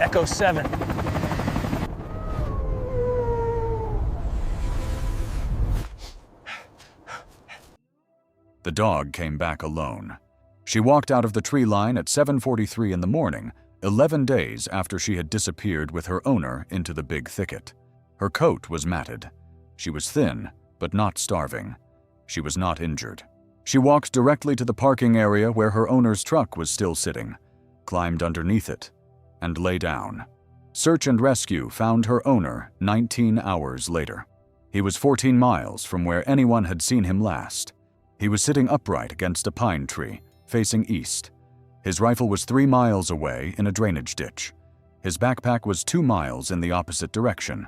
Echo 7. The dog came back alone. She walked out of the tree line at 7:43 in the morning, 11 days after she had disappeared with her owner into the big thicket. Her coat was matted. She was thin, but not starving. She was not injured. She walked directly to the parking area where her owner's truck was still sitting, climbed underneath it, and lay down. Search and rescue found her owner 19 hours later. He was 14 miles from where anyone had seen him last. He was sitting upright against a pine tree, facing east. His rifle was 3 miles away in a drainage ditch. His backpack was 2 miles in the opposite direction.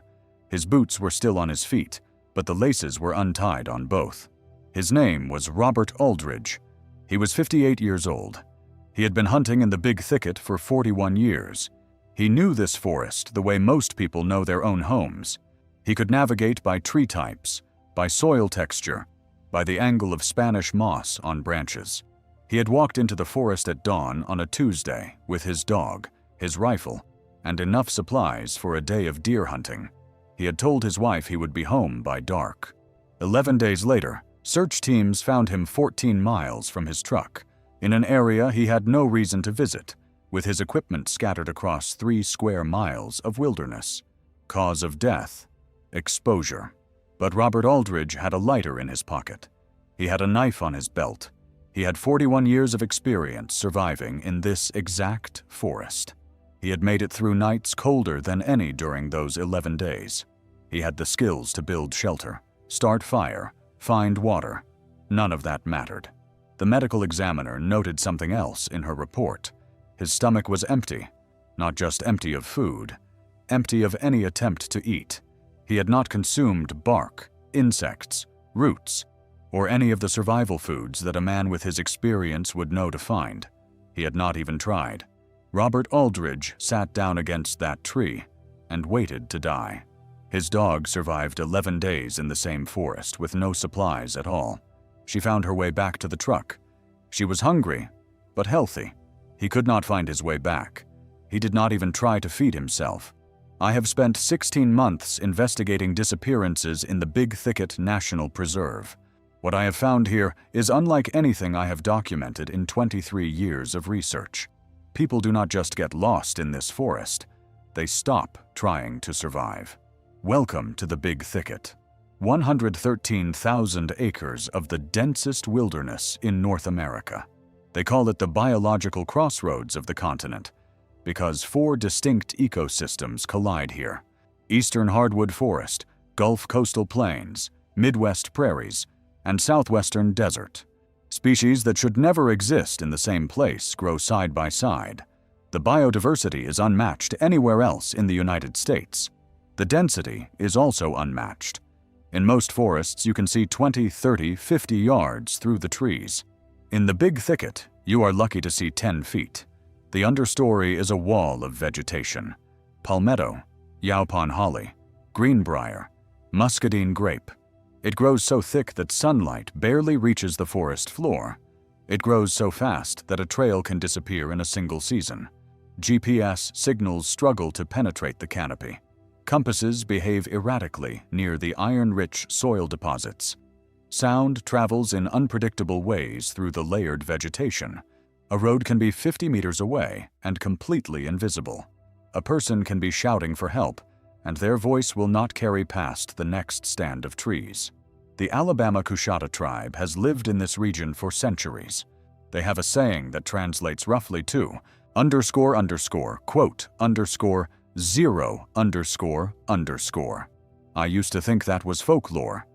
His boots were still on his feet, but the laces were untied on both. His name was Robert Aldridge. He was 58 years old. He had been hunting in the big thicket for 41 years. He knew this forest the way most people know their own homes. He could navigate by tree types, by soil texture, by the angle of Spanish moss on branches. He had walked into the forest at dawn on a Tuesday with his dog, his rifle, and enough supplies for a day of deer hunting. He had told his wife he would be home by dark. 11 days later, search teams found him 14 miles from his truck, in an area he had no reason to visit, with his equipment scattered across 3 square miles of wilderness. Cause of death: exposure. But Robert Aldridge had a lighter in his pocket. He had a knife on his belt. He had 41 years of experience surviving in this exact forest. He had made it through nights colder than any during those 11 days. He had the skills to build shelter, start fire, find water. None of that mattered. The medical examiner noted something else in her report. His stomach was empty, not just empty of food, empty of any attempt to eat. He had not consumed bark, insects, roots, or any of the survival foods that a man with his experience would know to find. He had not even tried. Robert Aldridge sat down against that tree and waited to die. His dog survived 11 days in the same forest with no supplies at all. She found her way back to the truck. She was hungry, but healthy. He could not find his way back. He did not even try to feed himself. I have spent 16 months investigating disappearances in the Big Thicket National Preserve. What I have found here is unlike anything I have documented in 23 years of research. People do not just get lost in this forest. They stop trying to survive. Welcome to the Big Thicket. 113,000 acres of the densest wilderness in North America. They call it the biological crossroads of the continent because 4 distinct ecosystems collide here: eastern hardwood forest, Gulf coastal plains, Midwest prairies, and southwestern desert. Species that should never exist in the same place grow side by side. The biodiversity is unmatched anywhere else in the United States. The density is also unmatched. In most forests, you can see 20, 30, 50 yards through the trees. In the Big Thicket, you are lucky to see 10 feet. The understory is a wall of vegetation: palmetto, yaupon holly, greenbrier, muscadine grape. It grows so thick that sunlight barely reaches the forest floor. It grows so fast that a trail can disappear in a single season. GPS signals struggle to penetrate the canopy. Compasses behave erratically near the iron-rich soil deposits. Sound travels in unpredictable ways through the layered vegetation. A road can be 50 meters away and completely invisible. A person can be shouting for help, and their voice will not carry past the next stand of trees. The Alabama-Coushatta tribe has lived in this region for centuries. They have a saying that translates roughly to __quote _0__. I used to think that was folklore.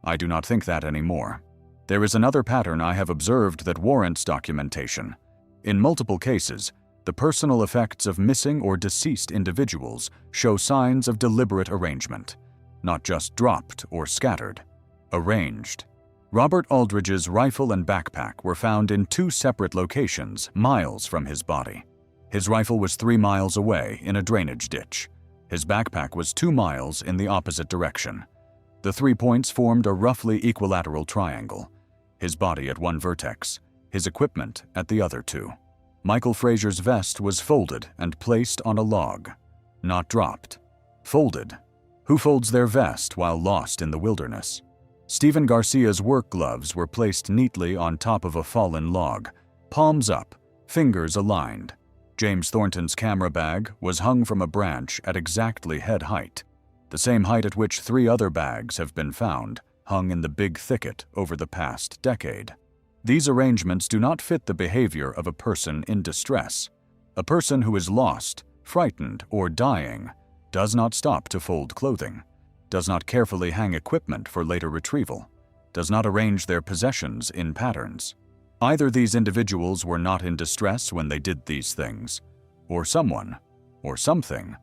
I do not think that anymore. There is another pattern I have observed that warrants documentation. In multiple cases, the personal effects of missing or deceased individuals show signs of deliberate arrangement, not just dropped or scattered, arranged. Robert Aldridge's rifle and backpack were found in 2 separate locations miles from his body. His rifle was 3 miles away in a drainage ditch. His backpack was 2 miles in the opposite direction. The 3 points formed a roughly equilateral triangle, his body at one vertex, his equipment at the other 2. Michael Frazier's vest was folded and placed on a log, not dropped. Folded. Who folds their vest while lost in the wilderness? Stephen Garcia's work gloves were placed neatly on top of a fallen log, palms up, fingers aligned. James Thornton's camera bag was hung from a branch at exactly head height, the same height at which 3 other bags have been found, hung in the big thicket over the past decade. These arrangements do not fit the behavior of a person in distress. A person who is lost, frightened, or dying does not stop to fold clothing, does not carefully hang equipment for later retrieval, does not arrange their possessions in patterns. Either these individuals were not in distress when they did these things, or someone, or something,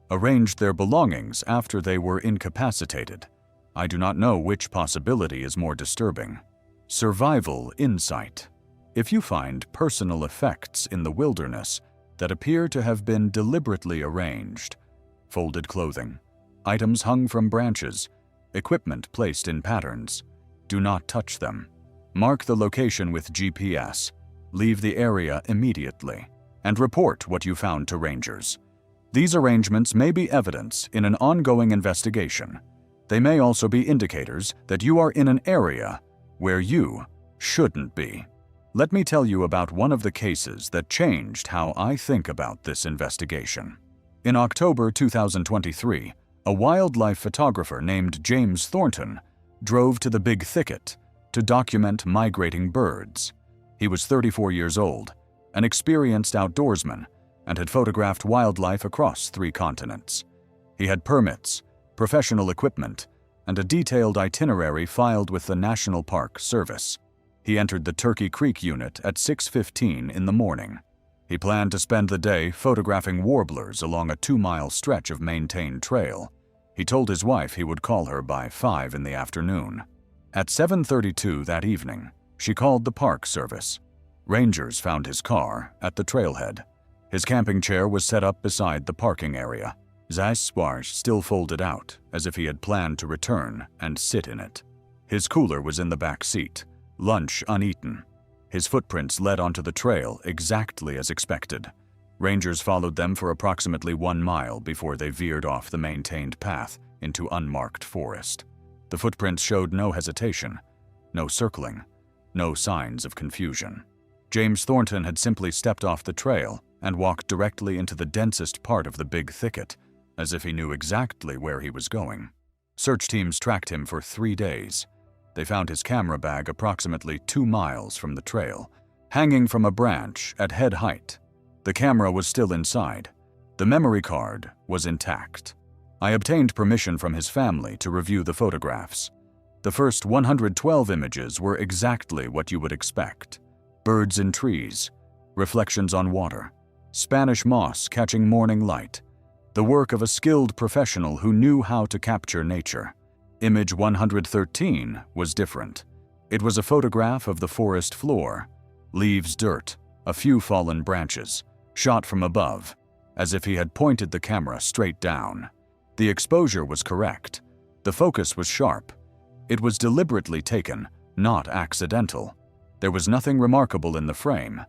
arranged their belongings after they were incapacitated. I do not know which possibility is more disturbing. Survival insight. If you find personal effects in the wilderness that appear to have been deliberately arranged, folded clothing, items hung from branches, equipment placed in patterns, do not touch them. Mark the location with GPS, leave the area immediately, and report what you found to rangers. These arrangements may be evidence in an ongoing investigation. They may also be indicators that you are in an area where you shouldn't be. Let me tell you about one of the cases that changed how I think about this investigation. In October 2023, a wildlife photographer named James Thornton drove to the Big Thicket to document migrating birds. He was 34 years old, an experienced outdoorsman, and had photographed wildlife across 3 continents. He had permits, professional equipment, and a detailed itinerary filed with the National Park Service. He entered the Turkey Creek unit at 6:15 in the morning. He planned to spend the day photographing warblers along a 2-mile stretch of maintained trail. He told his wife he would call her by 5 in the afternoon. At 7:32 that evening, she called the Park Service. Rangers found his car at the trailhead. His camping chair was set up beside the parking area. His sparge still folded out, as if he had planned to return and sit in it. His cooler was in the back seat, lunch uneaten. His footprints led onto the trail exactly as expected. Rangers followed them for approximately 1 mile before they veered off the maintained path into unmarked forest. The footprints showed no hesitation, no circling, no signs of confusion. James Thornton had simply stepped off the trail and walked directly into the densest part of the Big Thicket, as if he knew exactly where he was going. Search teams tracked him for 3 days. They found his camera bag approximately 2 miles from the trail, hanging from a branch at head height. The camera was still inside. The memory card was intact. I obtained permission from his family to review the photographs. The first 112 images were exactly what you would expect. Birds in trees, reflections on water, Spanish moss catching morning light, the work of a skilled professional who knew how to capture nature. Image 113 was different. It was a photograph of the forest floor, leaves, dirt, a few fallen branches, shot from above, as if he had pointed the camera straight down. The exposure was correct. The focus was sharp. It was deliberately taken, not accidental. There was nothing remarkable in the frame,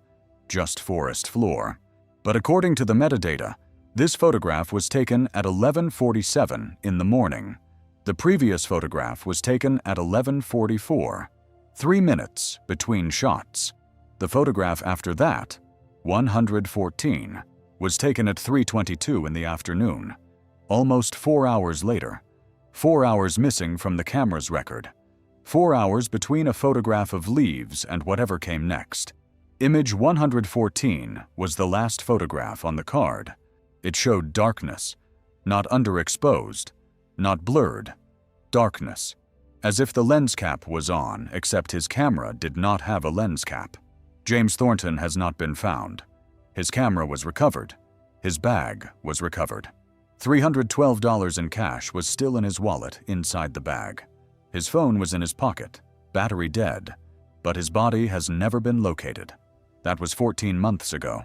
just forest floor. But according to the metadata, this photograph was taken at 11:47 in the morning. The previous photograph was taken at 11:44, 3 minutes between shots. The photograph after that, 114, was taken at 3:22 in the afternoon, almost 4 hours later. 4 hours missing from the camera's record. 4 hours between a photograph of leaves and whatever came next. Image 114 was the last photograph on the card. It showed darkness, not underexposed, not blurred, darkness, as if the lens cap was on, except his camera did not have a lens cap. James Thornton has not been found. His camera was recovered. His bag was recovered. $312 in cash was still in his wallet inside the bag. His phone was in his pocket, battery dead, but his body has never been located. That was 14 months ago.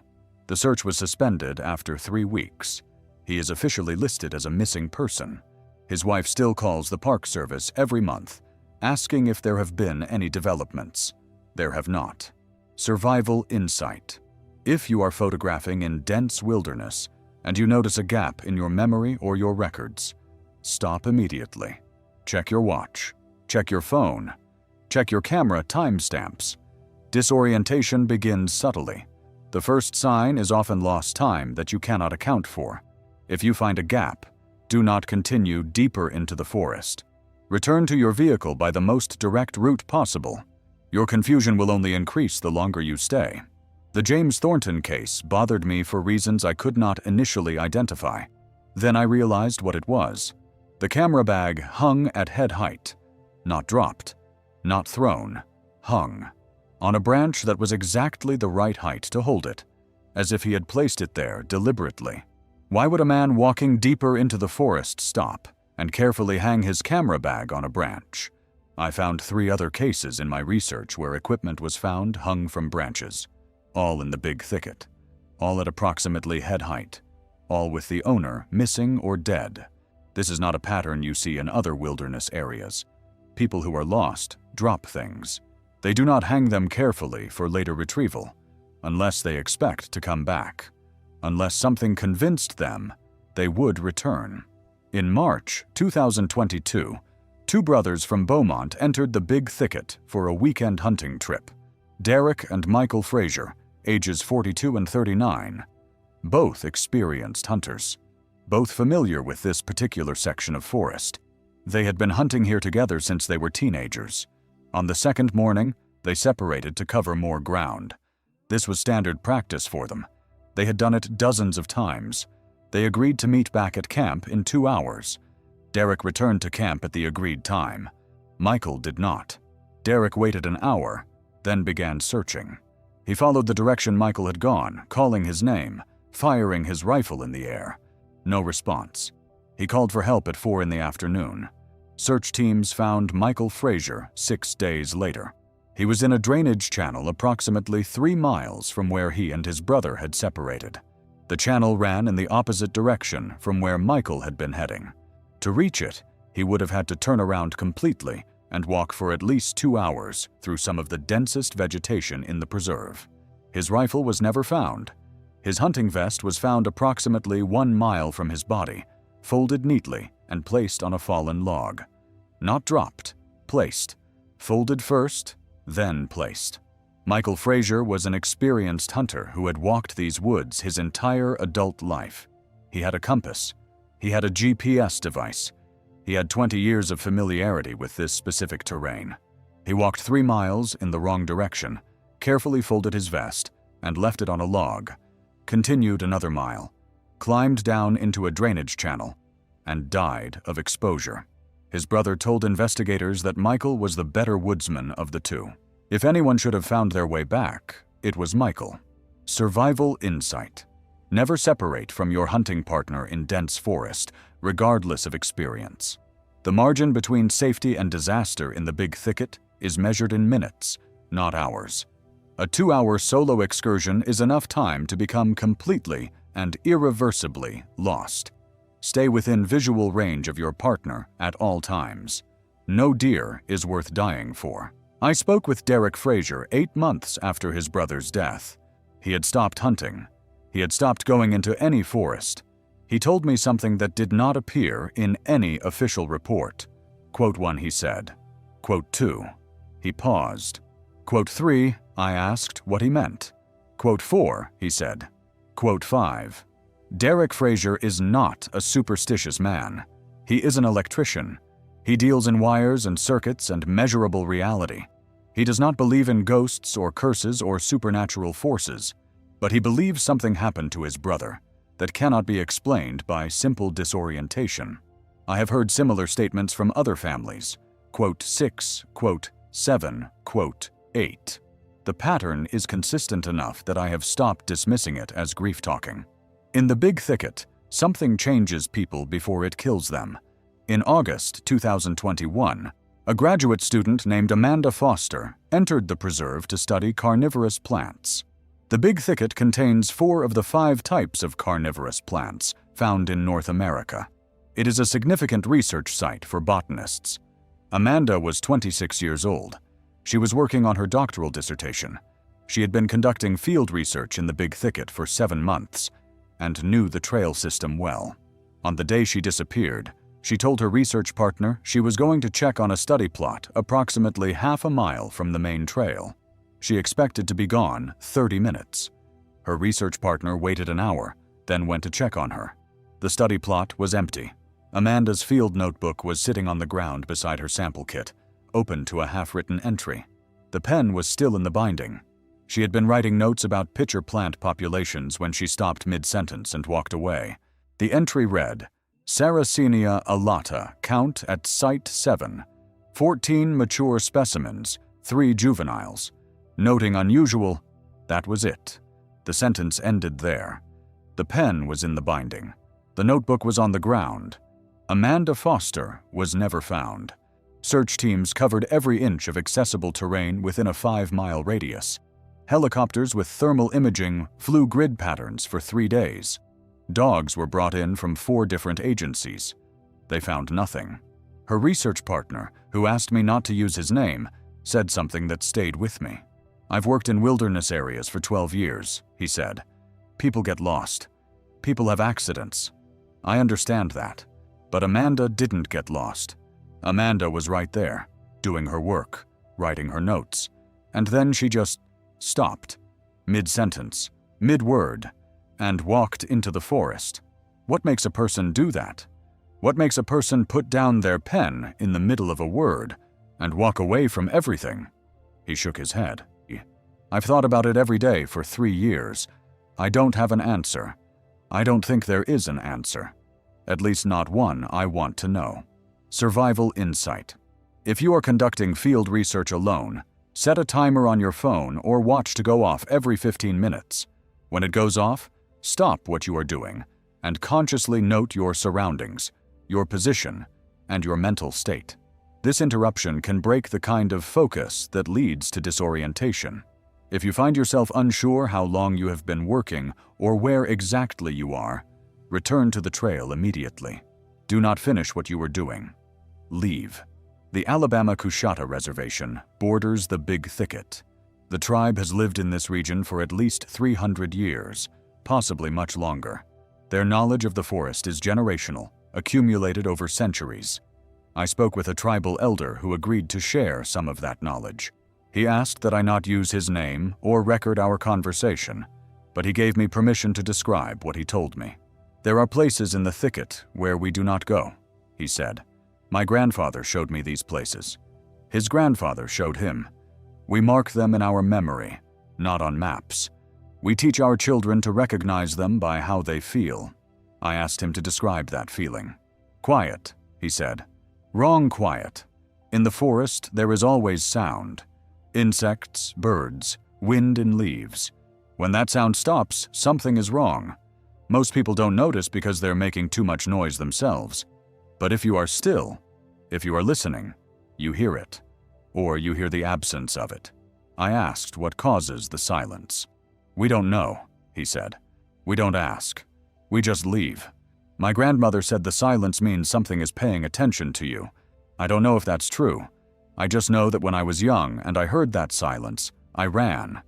The search was suspended after 3 weeks. He is officially listed as a missing person. His wife still calls the Park Service every month, asking if there have been any developments. There have not. Survival insight. If you are photographing in dense wilderness and you notice a gap in your memory or your records, stop immediately. Check your watch. Check your phone. Check your camera timestamps. Disorientation begins subtly. The first sign is often lost time that you cannot account for. If you find a gap, do not continue deeper into the forest. Return to your vehicle by the most direct route possible. Your confusion will only increase the longer you stay. The James Thornton case bothered me for reasons I could not initially identify. Then I realized what it was. The camera bag hung at head height. Not dropped. Not thrown. Hung. On a branch that was exactly the right height to hold it, as if he had placed it there deliberately. Why would a man walking deeper into the forest stop and carefully hang his camera bag on a branch? I found 3 other cases in my research where equipment was found hung from branches, all in the big thicket, all at approximately head height, all with the owner missing or dead. This is not a pattern you see in other wilderness areas. People who are lost drop things. They do not hang them carefully for later retrieval, unless they expect to come back, unless something convinced them they would return. In March 2022, 2 brothers from Beaumont entered the Big Thicket for a weekend hunting trip. Derek and Michael Frazier, ages 42 and 39. Both experienced hunters, both familiar with this particular section of forest. They had been hunting here together since they were teenagers. On the second morning, they separated to cover more ground. This was standard practice for them. They had done it dozens of times. They agreed to meet back at camp in 2 hours. Derek returned to camp at the agreed time. Michael did not. Derek waited an hour, then began searching. He followed the direction Michael had gone, calling his name, firing his rifle in the air. No response. He called for help at 4 in the afternoon. Search teams found Michael Frazier 6 days later. He was in a drainage channel approximately 3 miles from where he and his brother had separated. The channel ran in the opposite direction from where Michael had been heading. To reach it, he would have had to turn around completely and walk for at least 2 hours through some of the densest vegetation in the preserve. His rifle was never found. His hunting vest was found approximately 1 mile from his body, folded neatly and placed on a fallen log. Not dropped, placed. Folded first, then placed. Michael Frazier was an experienced hunter who had walked these woods his entire adult life. He had a compass. He had a GPS device. He had 20 years of familiarity with this specific terrain. He walked 3 miles in the wrong direction, carefully folded his vest, and left it on a log, continued another mile, climbed down into a drainage channel, and died of exposure. His brother told investigators that Michael was the better woodsman of the 2. If anyone should have found their way back, it was Michael. Survival insight. Never separate from your hunting partner in dense forest, regardless of experience. The margin between safety and disaster in the Big Thicket is measured in minutes, not hours. A 2-hour solo excursion is enough time to become completely and irreversibly lost. Stay within visual range of your partner at all times. No deer is worth dying for. I spoke with Derek Frazier 8 months after his brother's death. He had stopped hunting. He had stopped going into any forest. He told me something that did not appear in any official report. Quote 1, he said. Quote 2. He paused. Quote 3, I asked what he meant. Quote 4, he said. Quote 5. Derek Frazier is not a superstitious man. He is an electrician. He deals in wires and circuits and measurable reality. He does not believe in ghosts or curses or supernatural forces, but he believes something happened to his brother that cannot be explained by simple disorientation. I have heard similar statements from other families. Quote 6, quote 7, quote 8. The pattern is consistent enough that I have stopped dismissing it as grief-talking. In the Big Thicket, something changes people before it kills them. In August 2021, a graduate student named Amanda Foster entered the preserve to study carnivorous plants. The Big Thicket contains 4 of the 5 types of carnivorous plants found in North America. It is a significant research site for botanists. Amanda was 26 years old. She was working on her doctoral dissertation. She had been conducting field research in the Big Thicket for 7 months and knew the trail system well. On the day she disappeared, she told her research partner she was going to check on a study plot approximately half a mile from the main trail. She expected to be gone 30 minutes. Her research partner waited an hour, then went to check on her. The study plot was empty. Amanda's field notebook was sitting on the ground beside her sample kit, open to a half-written entry. The pen was still in the binding. She had been writing notes about pitcher plant populations when she stopped mid-sentence and walked away. The entry read, Sarracenia alata, count at Site 7. 14 mature specimens, 3 juveniles. Noting unusual, that was it. The sentence ended there. The pen was in the binding. The notebook was on the ground. Amanda Foster was never found. Search teams covered every inch of accessible terrain within a 5-mile radius. Helicopters with thermal imaging flew grid patterns for 3 days. Dogs were brought in from 4 different agencies. They found nothing. Her research partner, who asked me not to use his name, said something that stayed with me. I've worked in wilderness areas for 12 years, he said. People get lost. People have accidents. I understand that. But Amanda didn't get lost. Amanda was right there, doing her work, writing her notes. And then she just stopped, mid-sentence, mid-word, and walked into the forest. What makes a person do that? What makes a person put down their pen in the middle of a word and walk away from everything? He shook his head. I've thought about it every day for 3 years. I don't have an answer. I don't think there is an answer. At least not one I want to know. Survival insight. If you are conducting field research alone, set a timer on your phone or watch to go off every 15 minutes. When it goes off, stop what you are doing and consciously note your surroundings, your position, and your mental state. This interruption can break the kind of focus that leads to disorientation. If you find yourself unsure how long you have been working or where exactly you are, return to the trail immediately. Do not finish what you were doing. Leave. The Alabama-Coushatta Reservation borders the Big Thicket. The tribe has lived in this region for at least 300 years, possibly much longer. Their knowledge of the forest is generational, accumulated over centuries. I spoke with a tribal elder who agreed to share some of that knowledge. He asked that I not use his name or record our conversation, but he gave me permission to describe what he told me. There are places in the thicket where we do not go, he said. My grandfather showed me these places. His grandfather showed him. We mark them in our memory, not on maps. We teach our children to recognize them by how they feel. I asked him to describe that feeling. Quiet, he said. Wrong quiet. In the forest, there is always sound. Insects, birds, wind in leaves. When that sound stops, something is wrong. Most people don't notice because they're making too much noise themselves. But if you are still, if you are listening, you hear it. Or you hear the absence of it. I asked what causes the silence. We don't know, he said. We don't ask. We just leave. My grandmother said the silence means something is paying attention to you. I don't know if that's true. I just know that when I was young and I heard that silence, I ran.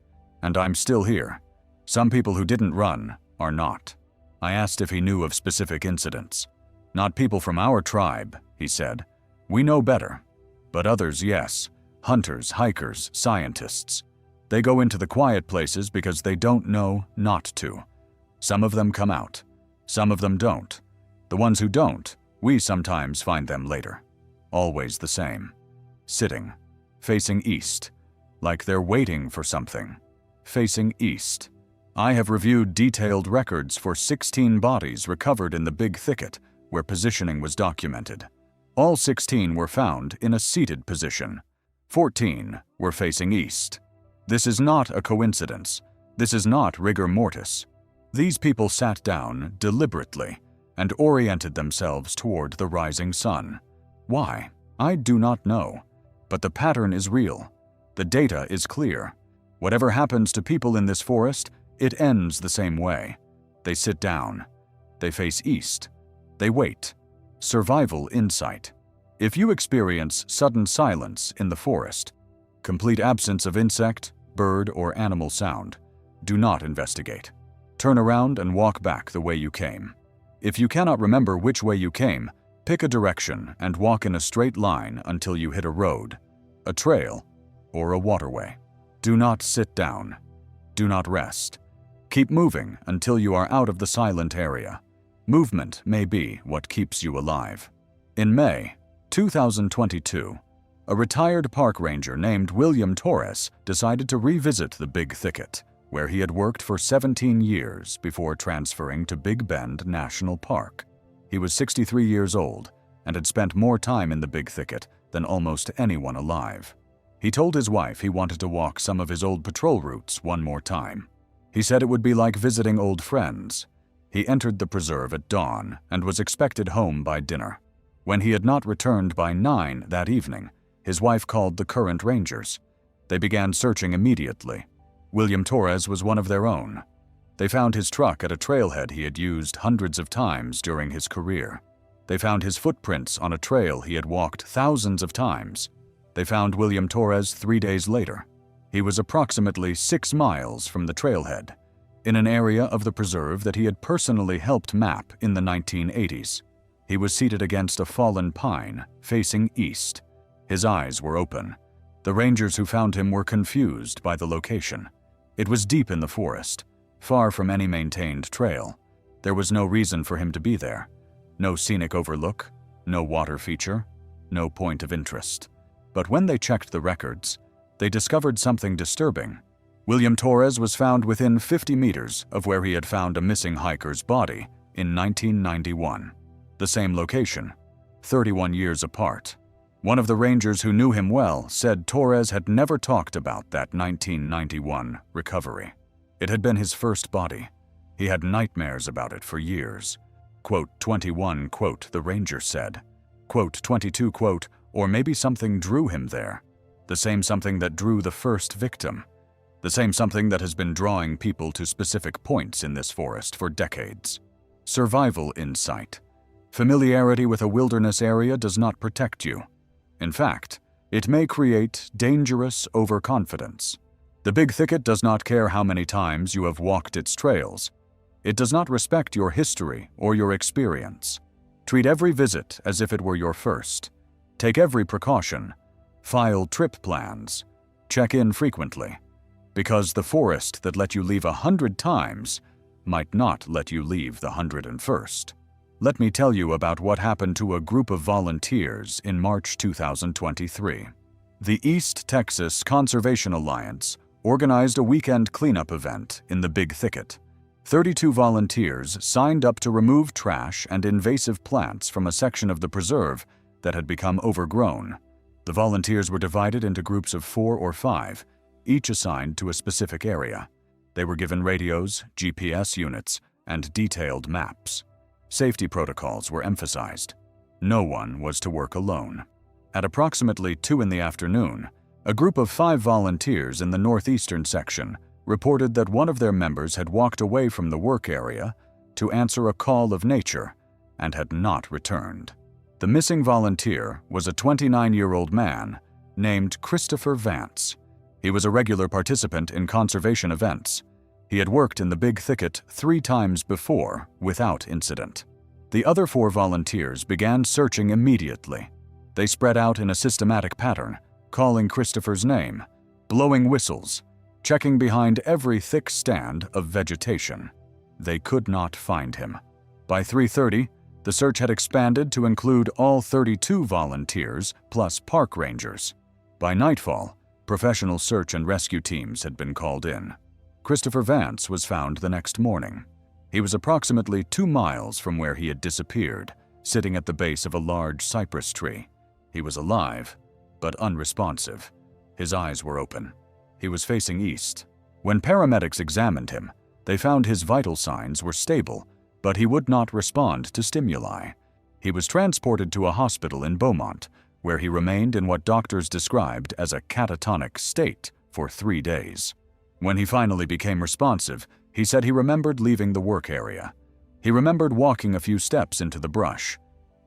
And I'm still here. Some people who didn't run are not. I asked if he knew of specific incidents. Not people from our tribe, he said. We know better. But others, yes. Hunters, hikers, scientists. They go into the quiet places because they don't know not to. Some of them come out. Some of them don't. The ones who don't, we sometimes find them later. Always the same. Sitting, facing east, like they're waiting for something. Facing east. I have reviewed detailed records for 16 bodies recovered in the Big Thicket where positioning was documented. All 16 were found in a seated position. 14 were facing east. This is not a coincidence. This is not rigor mortis. These people sat down deliberately and oriented themselves toward the rising sun. Why? I do not know. But the pattern is real. The data is clear. Whatever happens to people in this forest, it ends the same way. They sit down. They face east. They wait. Survival insight. If you experience sudden silence in the forest, complete absence of insect, bird, or animal sound, do not investigate. Turn around and walk back the way you came. If you cannot remember which way you came, pick a direction and walk in a straight line until you hit a road, a trail, or a waterway. Do not sit down. Do not rest. Keep moving until you are out of the silent area. Movement may be what keeps you alive. In May 2022, a retired park ranger named William Torres decided to revisit the Big Thicket, where he had worked for 17 years before transferring to Big Bend National Park. He was 63 years old and had spent more time in the Big Thicket than almost anyone alive. He told his wife he wanted to walk some of his old patrol routes one more time. He said it would be like visiting old friends. He entered the preserve at dawn and was expected home by dinner. When he had not returned by 9 that evening, his wife called the current rangers. They began searching immediately. William Torres was one of their own. They found his truck at a trailhead he had used hundreds of times during his career. They found his footprints on a trail he had walked thousands of times. They found William Torres 3 days later. He was approximately 6 miles from the trailhead, in an area of the preserve that he had personally helped map in the 1980s. He was seated against a fallen pine, facing east. His eyes were open. The rangers who found him were confused by the location. It was deep in the forest, far from any maintained trail. There was no reason for him to be there. No scenic overlook, no water feature, no point of interest. But when they checked the records, they discovered something disturbing. William Torres was found within 50 meters of where he had found a missing hiker's body in 1991. The same location, 31 years apart. One of the rangers who knew him well said Torres had never talked about that 1991 recovery. It had been his first body. He had nightmares about it for years. Quote, 21, quote, the ranger said. Quote, 22, quote, or maybe something drew him there. The same something that drew the first victim. The same something that has been drawing people to specific points in this forest for decades. Survival insight. Familiarity with a wilderness area does not protect you. In fact, it may create dangerous overconfidence. The Big Thicket does not care how many times you have walked its trails. It does not respect your history or your experience. Treat every visit as if it were your first. Take every precaution. File trip plans. Check in frequently. Because the forest that let you leave 100 times might not let you leave the 101st. Let me tell you about what happened to a group of volunteers in March 2023. The East Texas Conservation Alliance organized a weekend cleanup event in the Big Thicket. 32 volunteers signed up to remove trash and invasive plants from a section of the preserve that had become overgrown. The volunteers were divided into groups of 4 or 5, each assigned to a specific area. They were given radios, GPS units, and detailed maps. Safety protocols were emphasized. No one was to work alone. At approximately 2 in the afternoon, a group of 5 volunteers in the northeastern section reported that one of their members had walked away from the work area to answer a call of nature and had not returned. The missing volunteer was a 29-year-old man named Christopher Vance. He was a regular participant in conservation events. He had worked in the Big Thicket 3 times before without incident. The other 4 volunteers began searching immediately. They spread out in a systematic pattern, calling Christopher's name, blowing whistles, checking behind every thick stand of vegetation. They could not find him. By 3:30, the search had expanded to include all 32 volunteers plus park rangers. By nightfall, professional search and rescue teams had been called in. Christopher Vance was found the next morning. He was approximately 2 miles from where he had disappeared, sitting at the base of a large cypress tree. He was alive, but unresponsive. His eyes were open. He was facing east. When paramedics examined him, they found his vital signs were stable, but he would not respond to stimuli. He was transported to a hospital in Beaumont, where he remained in what doctors described as a catatonic state for 3 days. When he finally became responsive, he said he remembered leaving the work area. He remembered walking a few steps into the brush,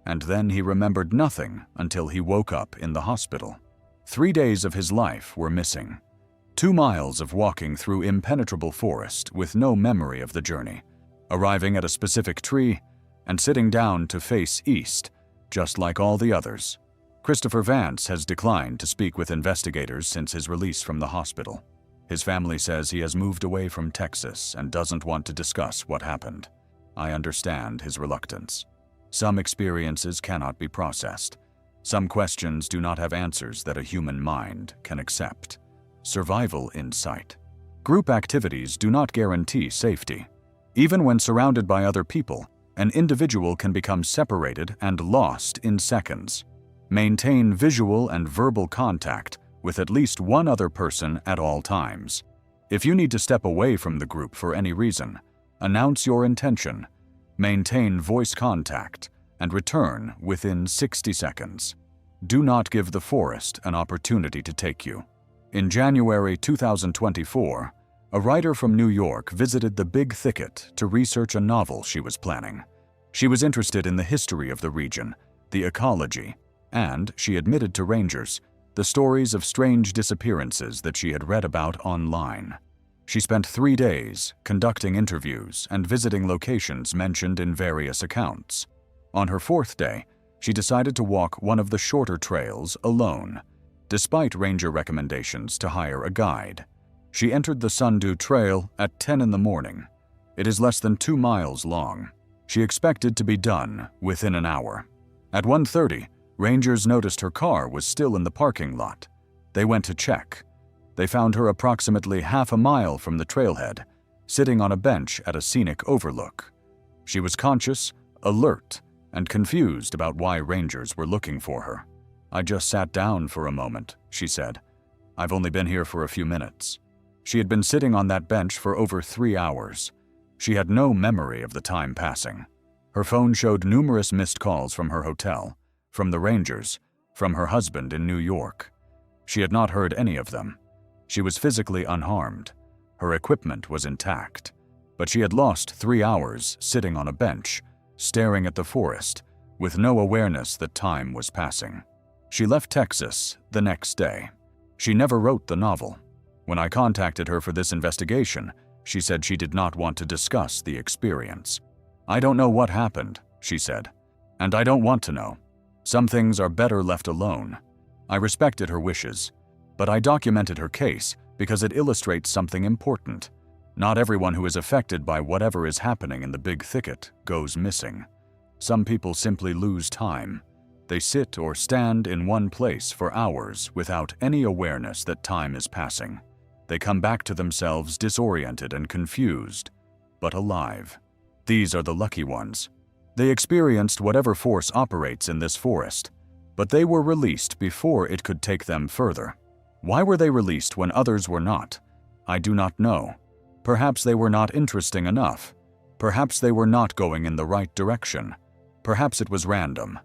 and then he remembered nothing until he woke up in the hospital. 3 days of his life were missing. 2 miles of walking through impenetrable forest with no memory of the journey, arriving at a specific tree and sitting down to face east, just like all the others. Christopher Vance has declined to speak with investigators since his release from the hospital. His family says he has moved away from Texas and doesn't want to discuss what happened. I understand his reluctance. Some experiences cannot be processed. Some questions do not have answers that a human mind can accept. Survival insight. Group activities do not guarantee safety. Even when surrounded by other people, an individual can become separated and lost in seconds. Maintain visual and verbal contact with at least one other person at all times. If you need to step away from the group for any reason, announce your intention, maintain voice contact, and return within 60 seconds. Do not give the forest an opportunity to take you. In January 2024, a writer from New York visited the Big Thicket to research a novel she was planning. She was interested in the history of the region, the ecology, and, she admitted to rangers, the stories of strange disappearances that she had read about online. She spent 3 days conducting interviews and visiting locations mentioned in various accounts. On her 4th day, she decided to walk one of the shorter trails alone, despite ranger recommendations to hire a guide. She entered the Sundew Trail at 10 in the morning. It is less than 2 miles long. She expected to be done within an hour. At 1:30, rangers noticed her car was still in the parking lot. They went to check. They found her approximately half a mile from the trailhead, sitting on a bench at a scenic overlook. She was conscious, alert, and confused about why rangers were looking for her. "I just sat down for a moment," she said. "I've only been here for a few minutes." She had been sitting on that bench for over 3 hours. She had no memory of the time passing. Her phone showed numerous missed calls from her hotel, from the rangers, from her husband in New York. She had not heard any of them. She was physically unharmed. Her equipment was intact. But she had lost 3 hours sitting on a bench, staring at the forest, with no awareness that time was passing. She left Texas the next day. She never wrote the novel. When I contacted her for this investigation, she said she did not want to discuss the experience. "I don't know what happened," she said, "and I don't want to know. Some things are better left alone." I respected her wishes, but I documented her case because it illustrates something important. Not everyone who is affected by whatever is happening in the Big Thicket goes missing. Some people simply lose time. They sit or stand in one place for hours without any awareness that time is passing. They come back to themselves disoriented and confused, but alive. These are the lucky ones. They experienced whatever force operates in this forest, but they were released before it could take them further. Why were they released when others were not? I do not know. Perhaps they were not interesting enough. Perhaps they were not going in the right direction. Perhaps it was random.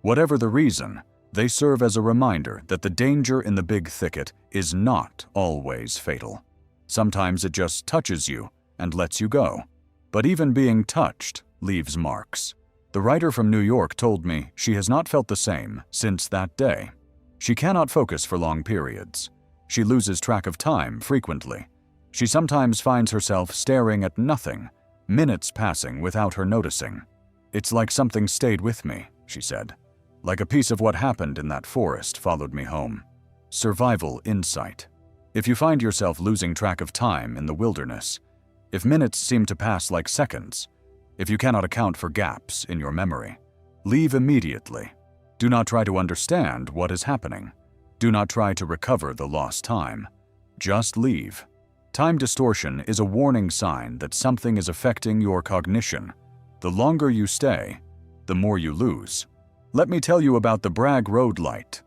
Whatever the reason, they serve as a reminder that the danger in the Big Thicket is not always fatal. Sometimes it just touches you and lets you go. But even being touched leaves marks. The writer from New York told me she has not felt the same since that day. She cannot focus for long periods. She loses track of time frequently. She sometimes finds herself staring at nothing, minutes passing without her noticing. "It's like something stayed with me," she said. "Like a piece of what happened in that forest followed me home." Survival insight. If you find yourself losing track of time in the wilderness, if minutes seem to pass like seconds, if you cannot account for gaps in your memory, leave immediately. Do not try to understand what is happening. Do not try to recover the lost time. Just leave. Time distortion is a warning sign that something is affecting your cognition. The longer you stay, the more you lose. Let me tell you about the Bragg Road light.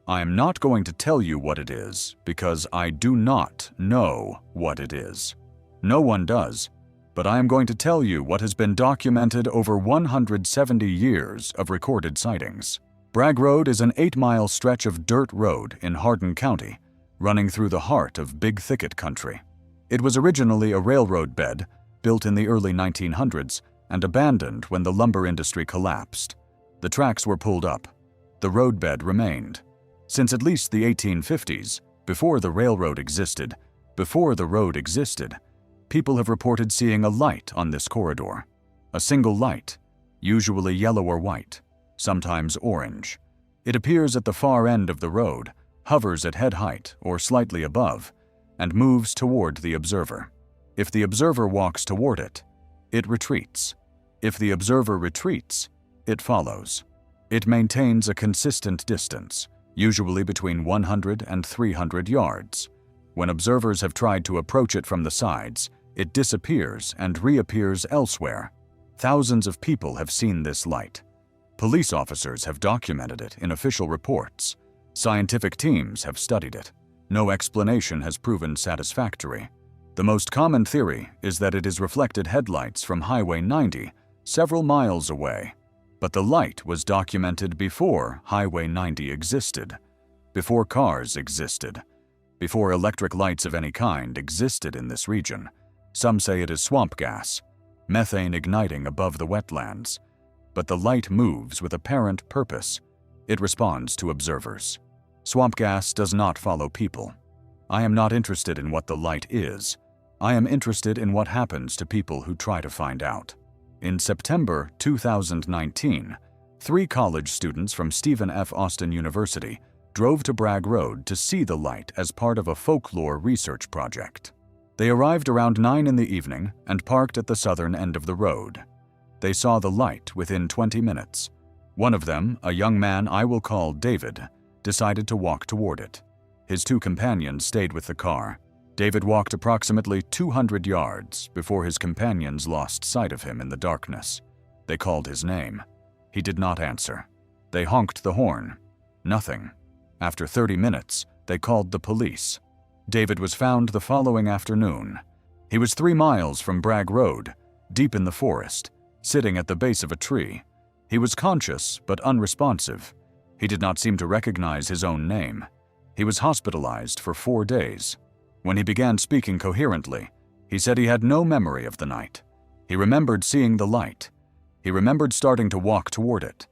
I am not going to tell you what it is because I do not know what it is. No one does, but I am going to tell you what has been documented over 170 years of recorded sightings. Bragg Road is an 8-mile stretch of dirt road in Hardin County, running through the heart of Big Thicket country. It was originally a railroad bed, built in the early 1900s and abandoned when the lumber industry collapsed. The tracks were pulled up. The roadbed remained. Since at least the 1850s, before the railroad existed, Before the road existed, people have reported seeing a light on this corridor. A single light, usually yellow or white, sometimes orange. It appears at the far end of the road, hovers at head height or slightly above, and moves toward the observer. If the observer walks toward it, it retreats. If the observer retreats, it follows. It maintains a consistent distance, usually between 100 and 300 yards. When observers have tried to approach it from the sides, it disappears and reappears elsewhere. Thousands of people have seen this light. Police officers have documented it in official reports. Scientific teams have studied it. No explanation has proven satisfactory. The most common theory is that it is reflected headlights from Highway 90, several miles away. But the light was documented before Highway 90 existed, before cars existed, before electric lights of any kind existed in this region. Some say it is swamp gas, methane igniting above the wetlands. But the light moves with apparent purpose. It responds to observers. Swamp gas does not follow people. I am not interested in what the light is. I am interested in what happens to people who try to find out. In September 2019, 3 college students from Stephen F. Austin University drove to Bragg Road to see the light as part of a folklore research project. They arrived around 9 in the evening and parked at the southern end of the road. They saw the light within 20 minutes. One of them, a young man I will call David, decided to walk toward it. His 2 companions stayed with the car. David walked approximately 200 yards before his companions lost sight of him in the darkness. They called his name. He did not answer. They honked the horn. Nothing. After 30 minutes, they called the police. David was found the following afternoon. He was 3 miles from Bragg Road, deep in the forest, sitting at the base of a tree. He was conscious but unresponsive. He did not seem to recognize his own name. He was hospitalized for 4 days. When he began speaking coherently, he said he had no memory of the night. He remembered seeing the light. He remembered starting to walk toward it.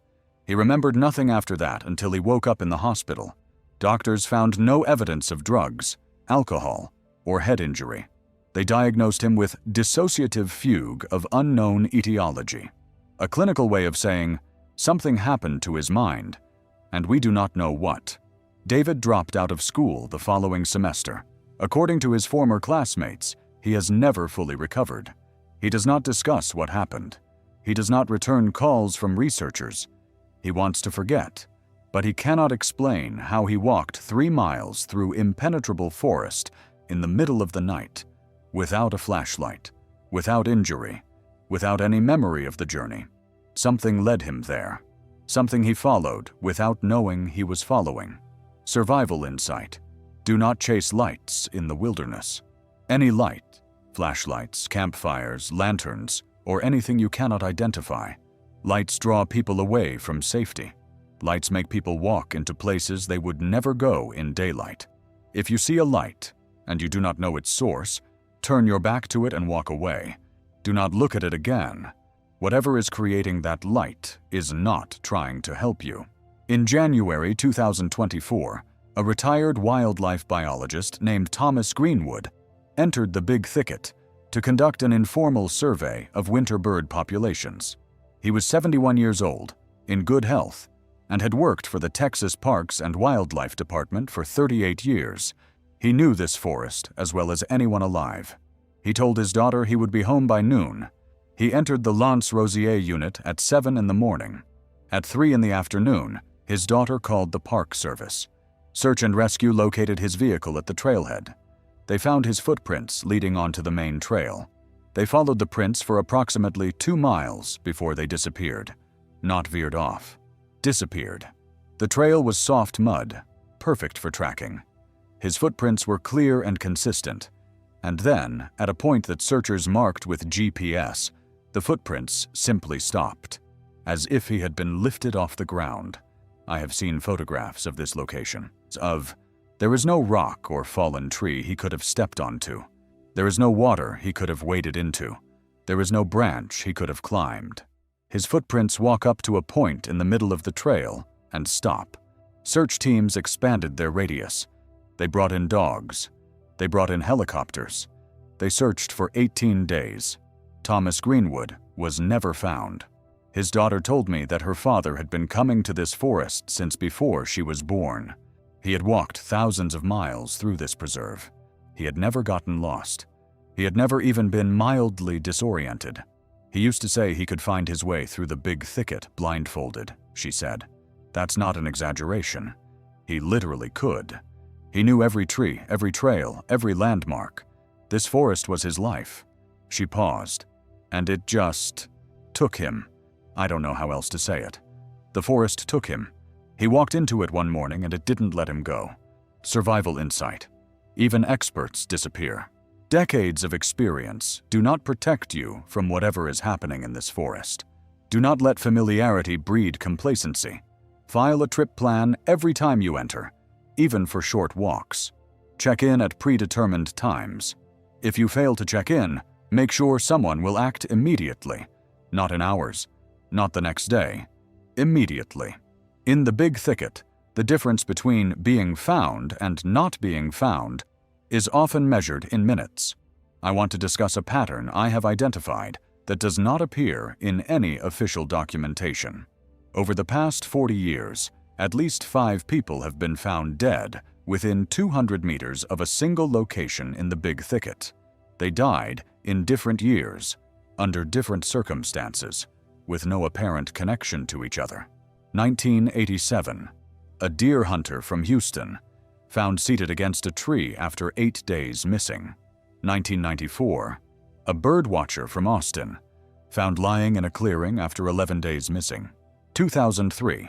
He remembered nothing after that until he woke up in the hospital. Doctors found no evidence of drugs, alcohol, or head injury. They diagnosed him with dissociative fugue of unknown etiology, a clinical way of saying something happened to his mind, and we do not know what. David dropped out of school the following semester. According to his former classmates, he has never fully recovered. He does not discuss what happened. He does not return calls from researchers. He wants to forget, but he cannot explain how he walked 3 miles through impenetrable forest in the middle of the night, without a flashlight, without injury, without any memory of the journey. Something led him there. Something he followed without knowing he was following. Survival insight. Do not chase lights in the wilderness. Any light, flashlights, campfires, lanterns, or anything you cannot identify. Lights draw people away from safety. Lights make people walk into places they would never go in daylight. If you see a light and you do not know its source, turn your back to it and walk away. Do not look at it again. Whatever is creating that light is not trying to help you. In January 2024, a retired wildlife biologist named Thomas Greenwood entered the Big Thicket to conduct an informal survey of winter bird populations. He was 71 years old, in good health, and had worked for the Texas Parks and Wildlife Department for 38 years. He knew this forest as well as anyone alive. He told his daughter he would be home by noon. He entered the Lance Rosier unit at 7 in the morning. At 3 in the afternoon, his daughter called the Park Service. Search and rescue located his vehicle at the trailhead. They found his footprints leading onto the main trail. They followed the prints for approximately 2 miles before they disappeared. Not veered off. Disappeared. The trail was soft mud, perfect for tracking. His footprints were clear and consistent. And then, at a point that searchers marked with GPS, the footprints simply stopped, as if he had been lifted off the ground. I have seen photographs of this location. There is no rock or fallen tree he could have stepped onto. There is no water he could have waded into. There is no branch he could have climbed. His footprints walk up to a point in the middle of the trail and stop. Search teams expanded their radius. They brought in dogs. They brought in helicopters. They searched for 18 days. Thomas Greenwood was never found. His daughter told me that her father had been coming to this forest since before she was born. He had walked thousands of miles through this preserve. He had never gotten lost. He had never even been mildly disoriented. He used to say he could find his way through the big thicket blindfolded, she said. That's not an exaggeration. He literally could. He knew every tree, every trail, every landmark. This forest was his life. She paused, and it just took him. I don't know how else to say it. The forest took him. He walked into it one morning and it didn't let him go. Survival insight. Even experts disappear. Decades of experience do not protect you from whatever is happening in this forest. Do not let familiarity breed complacency. File a trip plan every time you enter, even for short walks. Check in at predetermined times. If you fail to check in, make sure someone will act immediately. Not in hours, not the next day. Immediately. In the big thicket, the difference between being found and not being found is often measured in minutes. I want to discuss a pattern I have identified that does not appear in any official documentation. Over the past 40 years, at least 5 people have been found dead within 200 meters of a single location in the big thicket. They died in different years, under different circumstances, with no apparent connection to each other. 1987, a deer hunter from Houston, found seated against a tree after 8 days missing. 1994, a bird watcher from Austin, found lying in a clearing after 11 days missing. 2003,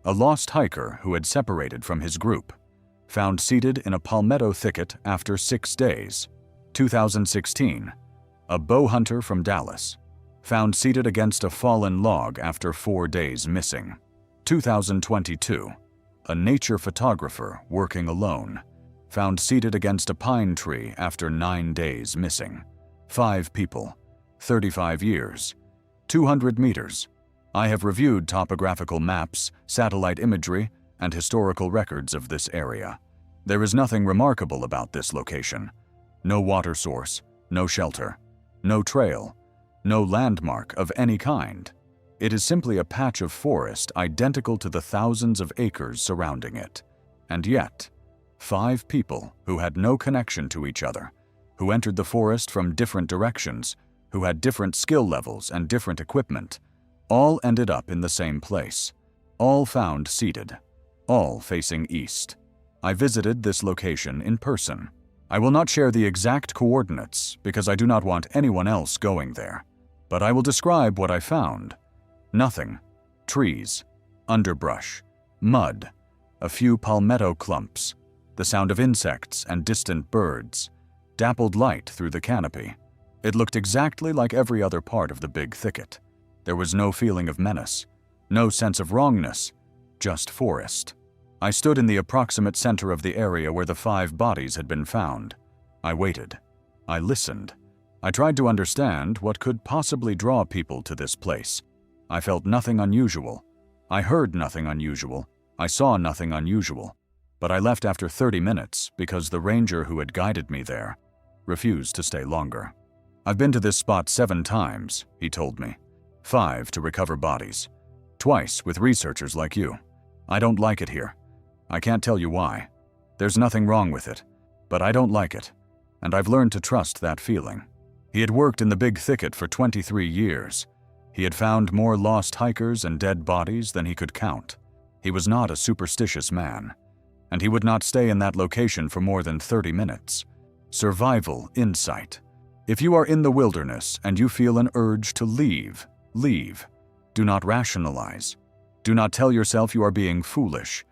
a lost hiker who had separated from his group, found seated in a palmetto thicket after 6 days. 2016, a bow hunter from Dallas, found seated against a fallen log after 4 days missing. 2022, a nature photographer working alone, found seated against a pine tree after 9 days missing. 5 people, 35 years, 200 meters. I have reviewed topographical maps, satellite imagery, and historical records of this area. There is nothing remarkable about this location. No water source, no shelter, no trail, no landmark of any kind. It is simply a patch of forest identical to the thousands of acres surrounding it. And yet, 5 people who had no connection to each other, who entered the forest from different directions, who had different skill levels and different equipment, all ended up in the same place, all found seated, all facing east. I visited this location in person. I will not share the exact coordinates because I do not want anyone else going there, but I will describe what I found. Nothing. Trees, underbrush, mud, a few palmetto clumps, the sound of insects and distant birds, dappled light through the canopy. It looked exactly like every other part of the big thicket. There was no feeling of menace, no sense of wrongness, just forest. I stood in the approximate center of the area where the 5 bodies had been found. I waited. I listened. I tried to understand what could possibly draw people to this place. I felt nothing unusual. I heard nothing unusual. I saw nothing unusual. But I left after 30 minutes because the ranger who had guided me there refused to stay longer. I've been to this spot 7 times, he told me. 5 to recover bodies. Twice with researchers like you. I don't like it here. I can't tell you why. There's nothing wrong with it, but I don't like it, and I've learned to trust that feeling. He had worked in the big thicket for 23 years. He had found more lost hikers and dead bodies than he could count. He was not a superstitious man, and he would not stay in that location for more than 30 minutes. Survival insight. If you are in the wilderness and you feel an urge to leave, leave. Do not rationalize. Do not tell yourself you are being foolish.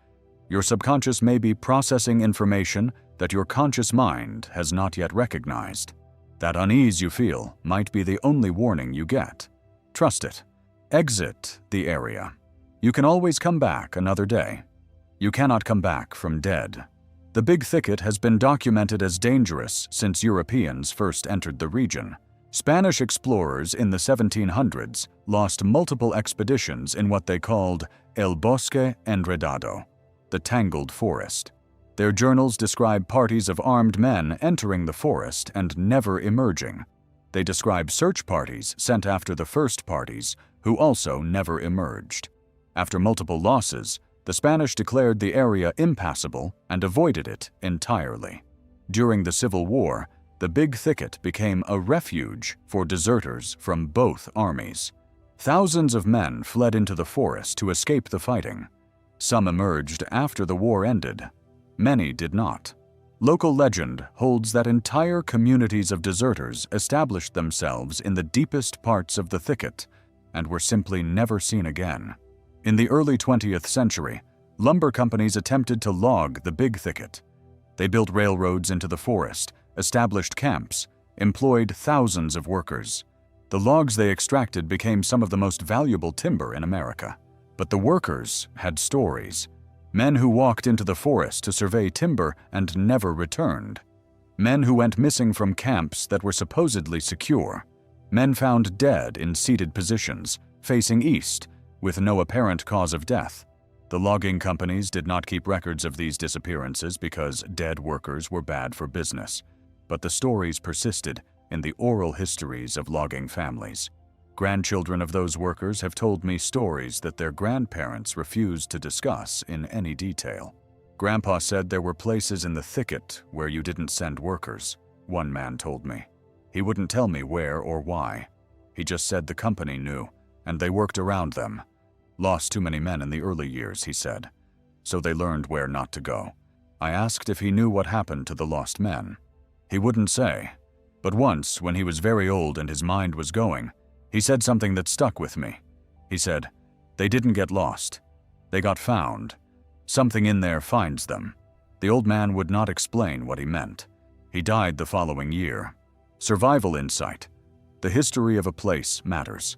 Your subconscious may be processing information that your conscious mind has not yet recognized. That unease you feel might be the only warning you get. Trust it. Exit the area. You can always come back another day. You cannot come back from dead. The big thicket has been documented as dangerous since Europeans first entered the region. Spanish explorers in the 1700s lost multiple expeditions in what they called El Bosque Enredado, the tangled forest. Their journals describe parties of armed men entering the forest and never emerging. They describe search parties sent after the first parties, who also never emerged. After multiple losses, the Spanish declared the area impassable and avoided it entirely. During the Civil War, the Big Thicket became a refuge for deserters from both armies. Thousands of men fled into the forest to escape the fighting. Some emerged after the war ended. Many did not. Local legend holds that entire communities of deserters established themselves in the deepest parts of the thicket and were simply never seen again. In the early 20th century, lumber companies attempted to log the Big Thicket. They built railroads into the forest, established camps, employed thousands of workers. The logs they extracted became some of the most valuable timber in America. But the workers had stories. Men who walked into the forest to survey timber and never returned. Men who went missing from camps that were supposedly secure. Men found dead in seated positions, facing east, with no apparent cause of death. The logging companies did not keep records of these disappearances because dead workers were bad for business. But the stories persisted in the oral histories of logging families. Grandchildren of those workers have told me stories that their grandparents refused to discuss in any detail. Grandpa said there were places in the thicket where you didn't send workers, one man told me. He wouldn't tell me where or why. He just said the company knew, and they worked around them. Lost too many men in the early years, he said, so they learned where not to go. I asked if he knew what happened to the lost men. He wouldn't say, but once, when he was very old and his mind was going, he said something that stuck with me. He said, "They didn't get lost. They got found. Something in there finds them." The old man would not explain what he meant. He died the following year. Survival insight. The history of a place matters.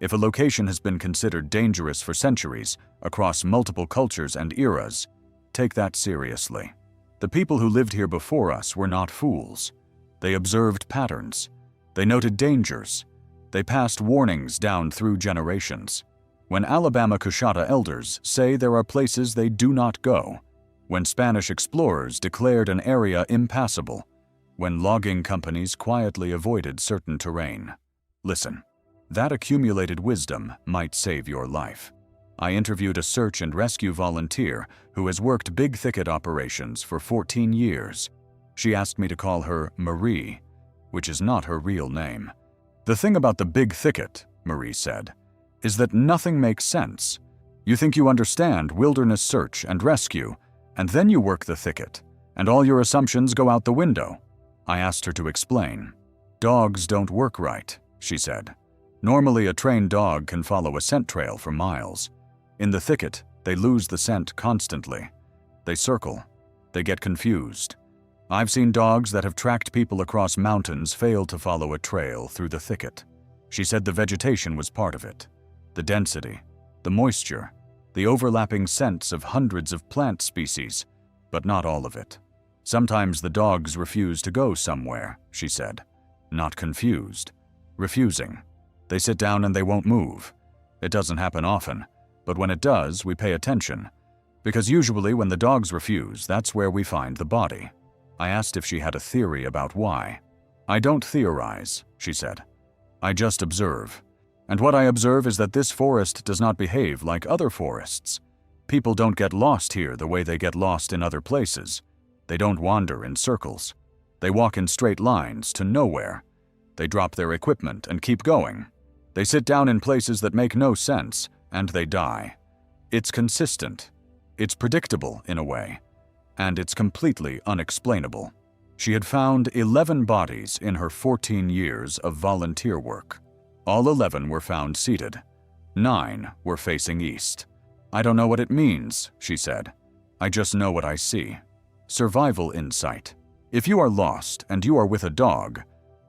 If a location has been considered dangerous for centuries, across multiple cultures and eras, take that seriously. The people who lived here before us were not fools. They observed patterns. They noted dangers. They passed warnings down through generations. When Alabama-Coushatta elders say there are places they do not go, when Spanish explorers declared an area impassable, when logging companies quietly avoided certain terrain. Listen, that accumulated wisdom might save your life. I interviewed a search and rescue volunteer who has worked Big Thicket operations for 14 years. She asked me to call her Marie, which is not her real name. "The thing about the Big Thicket," Marie said, "is that nothing makes sense. You think you understand wilderness search and rescue, and then you work the thicket, and all your assumptions go out the window." I asked her to explain. "Dogs don't work right," she said. "Normally a trained dog can follow a scent trail for miles. In the thicket, they lose the scent constantly. They circle. They get confused. I've seen dogs that have tracked people across mountains fail to follow a trail through the thicket." She said the vegetation was part of it. The density, the moisture, the overlapping scents of hundreds of plant species, but not all of it. "Sometimes the dogs refuse to go somewhere," she said. Not confused. Refusing. They sit down and they won't move. It doesn't happen often, but when it does, we pay attention. Because usually when the dogs refuse, that's where we find the body. I asked if she had a theory about why. "I don't theorize," she said. "I just observe. And what I observe is that this forest does not behave like other forests. People don't get lost here the way they get lost in other places. They don't wander in circles. They walk in straight lines to nowhere. They drop their equipment and keep going. They sit down in places that make no sense, and they die. It's consistent. It's predictable in a way. And it's completely unexplainable." She had found 11 bodies in her 14 years of volunteer work. All 11 were found seated. 9 were facing east. "I don't know what it means," she said. "I just know what I see." Survival insight. If you are lost and you are with a dog,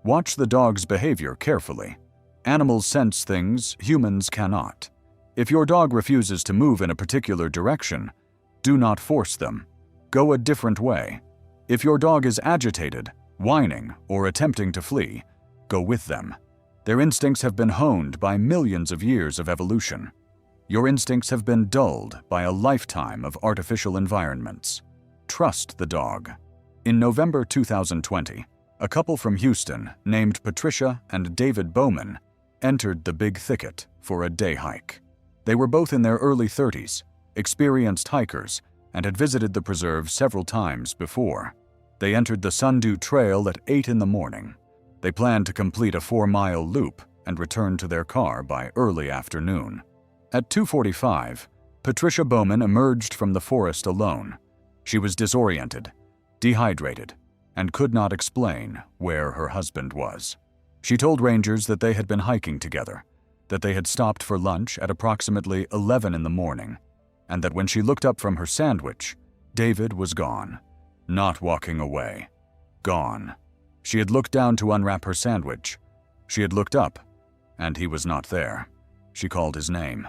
watch the dog's behavior carefully. Animals sense things humans cannot. If your dog refuses to move in a particular direction, do not force them. Go a different way. If your dog is agitated, whining, or attempting to flee, go with them. Their instincts have been honed by millions of years of evolution. Your instincts have been dulled by a lifetime of artificial environments. trust the dog. In November 2020, a couple from Houston named Patricia and David Bowman entered the Big Thicket for a day hike. They were both in their early 30s, experienced hikers, and had visited the preserve several times before. They entered the Sundew Trail at 8 in the morning. They planned to complete a 4-mile loop and return to their car by early afternoon. At 2:45, Patricia Bowman emerged from the forest alone. She was disoriented, dehydrated, and could not explain where her husband was. She told rangers that they had been hiking together, that they had stopped for lunch at approximately 11 in the morning, and that when she looked up from her sandwich, David was gone, not walking away. Gone. She had looked down to unwrap her sandwich. She had looked up, and he was not there. She called his name.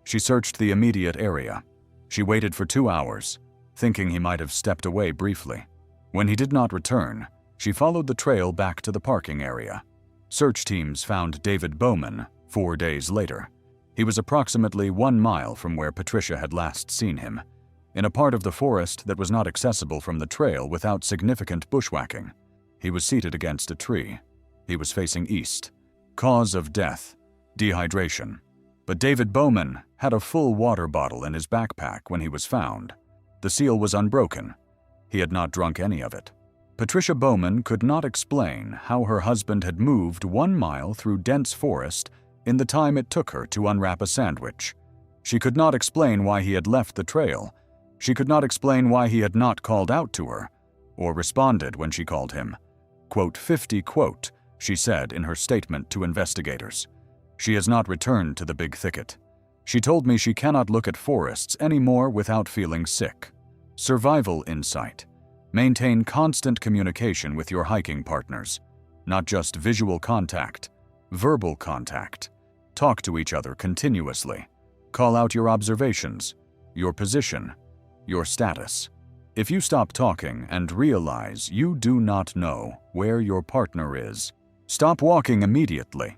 She searched the immediate area. She waited for 2 hours, thinking he might have stepped away briefly. When he did not return, she followed the trail back to the parking area. Search teams found David Bowman 4 days later. He was approximately 1 mile from where Patricia had last seen him, in a part of the forest that was not accessible from the trail without significant bushwhacking. He was seated against a tree. He was facing east. Cause of death: dehydration. But David Bowman had a full water bottle in his backpack when he was found. The seal was unbroken. He had not drunk any of it. Patricia Bowman could not explain how her husband had moved 1 mile through dense forest in the time it took her to unwrap a sandwich. She could not explain why he had left the trail. She could not explain why he had not called out to her, or responded when she called him. Quote 50, quote, she said in her statement to investigators. She has not returned to the Big Thicket. She told me she cannot look at forests anymore without feeling sick. Survival insight: maintain constant communication with your hiking partners, not just visual contact, verbal contact. Talk to each other continuously. Call out your observations, your position, your status. If you stop talking and realize you do not know where your partner is, stop walking immediately.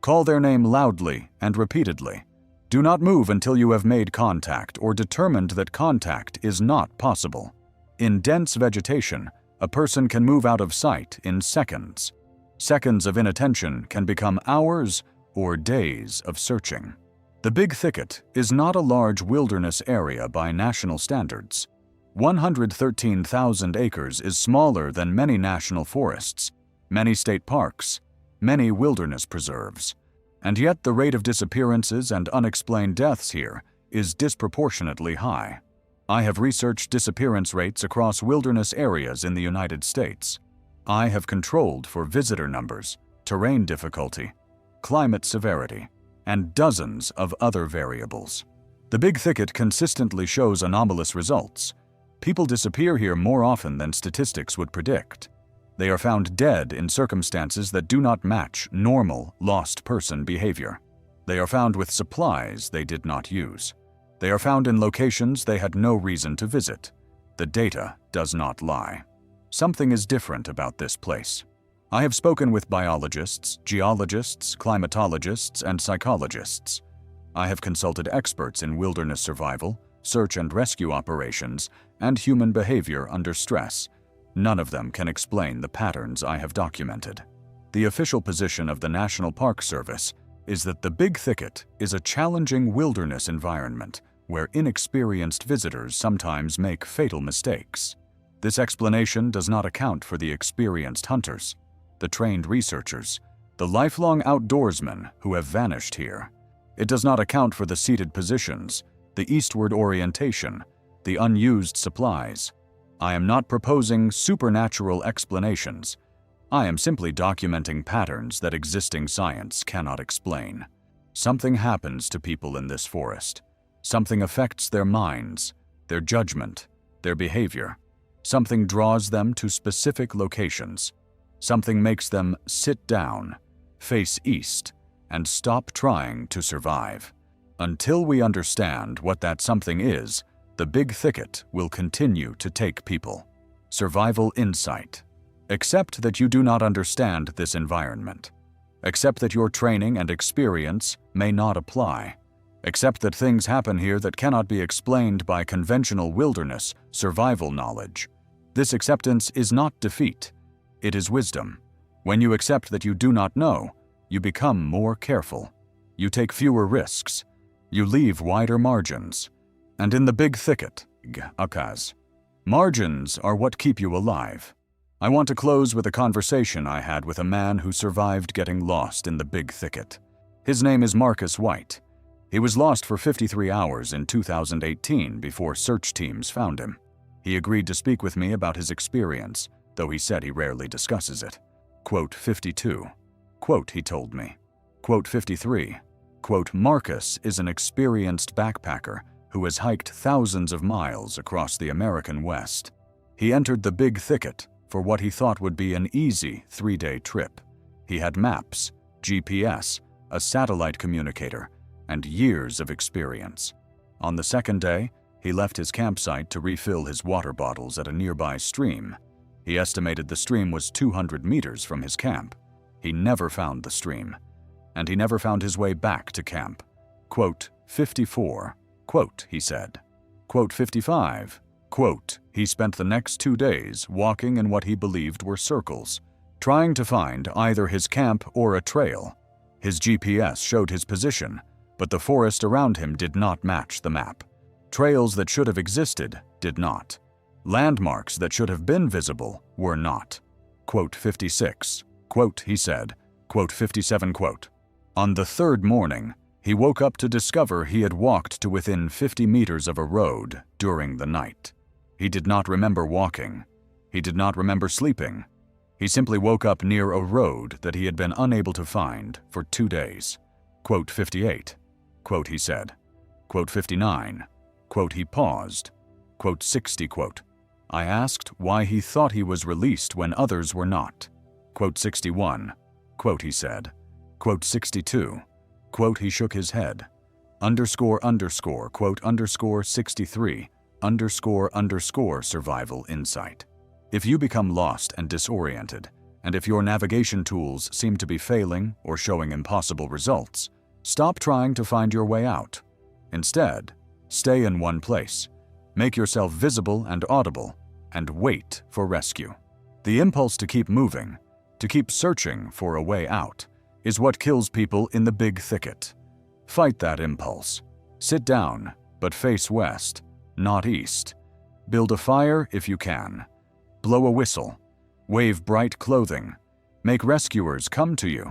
Call their name loudly and repeatedly. Do not move until you have made contact or determined that contact is not possible. In dense vegetation, a person can move out of sight in seconds. Seconds of inattention can become hours or days of searching. The Big Thicket is not a large wilderness area by national standards. 113,000 acres is smaller than many national forests, many state parks, many wilderness preserves. And yet the rate of disappearances and unexplained deaths here is disproportionately high. I have researched disappearance rates across wilderness areas in the United States. I have controlled for visitor numbers, terrain difficulty, climate severity, and dozens of other variables. The Big Thicket consistently shows anomalous results. People disappear here more often than statistics would predict. They are found dead in circumstances that do not match normal lost person behavior. They are found with supplies they did not use. They are found in locations they had no reason to visit. The data does not lie. Something is different about this place. I have spoken with biologists, geologists, climatologists, and psychologists. I have consulted experts in wilderness survival, search and rescue operations, and human behavior under stress. None of them can explain the patterns I have documented. The official position of the National Park Service is that the Big Thicket is a challenging wilderness environment where inexperienced visitors sometimes make fatal mistakes. This explanation does not account for the experienced hunters, the trained researchers, the lifelong outdoorsmen who have vanished here. It does not account for the seated positions, the eastward orientation, the unused supplies. I am not proposing supernatural explanations. I am simply documenting patterns that existing science cannot explain. Something happens to people in this forest. Something affects their minds, their judgment, their behavior. Something draws them to specific locations. Something makes them sit down, face east, and stop trying to survive. Until we understand what that something is, the Big Thicket will continue to take people. Survival insight. Accept that you do not understand this environment. Accept that your training and experience may not apply. Accept that things happen here that cannot be explained by conventional wilderness survival knowledge. This acceptance is not defeat. It is wisdom. When you accept that you do not know, you become more careful. You take fewer risks. You leave wider margins. And in the big thicket, margins are what keep you alive. I want to close with a conversation I had with a man who survived getting lost in the big thicket. His name is Marcus White. He was lost for 53 hours in 2018 before search teams found him. He agreed to speak with me about his experience, though he said he rarely discusses it. Quote 52. Quote, he told me. Quote 53. Quote, Marcus is an experienced backpacker who has hiked thousands of miles across the American West. He entered the big thicket for what he thought would be an easy 3-day trip. He had maps, GPS, a satellite communicator, and years of experience. On the second day, he left his campsite to refill his water bottles at a nearby stream. He estimated the stream was 200 meters from his camp. He never found the stream, and he never found his way back to camp. Quote 54. Quote, he said. Quote 55. Quote, he spent the next 2 days walking in what he believed were circles, trying to find either his camp or a trail. His GPS showed his position, but the forest around him did not match the map. Trails that should have existed did not. Landmarks that should have been visible were not. Quote 56. Quote, he said. Quote 57. Quote, on the third morning, he woke up to discover he had walked to within 50 meters of a road during the night. He did not remember walking. He did not remember sleeping. He simply woke up near a road that he had been unable to find for 2 days. Quote 58. Quote, he said. Quote 59. Quote, he paused. Quote 60. Quote, I asked why he thought he was released when others were not. Quote 61. Quote, he said. Quote 62. Quote, he shook his head. Quote 63. Survival insight. If you become lost and disoriented, and if your navigation tools seem to be failing or showing impossible results, stop trying to find your way out. Instead, stay in one place, make yourself visible and audible, and wait for rescue. The impulse to keep moving, to keep searching for a way out, is what kills people in the big thicket. Fight that impulse. Sit down, but face west, not east. Build a fire if you can. Blow a whistle. Wave bright clothing. Make rescuers come to you.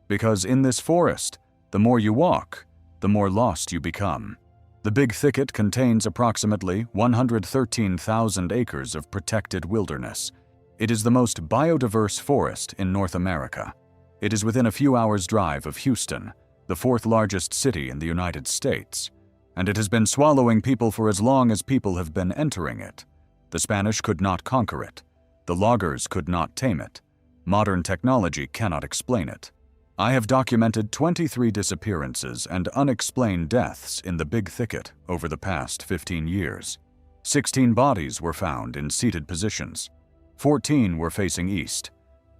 Because in this forest, the more you walk, the more lost you become. The big thicket contains approximately 113,000 acres of protected wilderness. It is the most biodiverse forest in North America. It is within a few hours' drive of Houston, the 4th largest city in the United States, and it has been swallowing people for as long as people have been entering it. The Spanish could not conquer it. The loggers could not tame it. Modern technology cannot explain it. I have documented 23 disappearances and unexplained deaths in the big thicket over the past 15 years. 16 bodies were found in seated positions. 14 were facing east.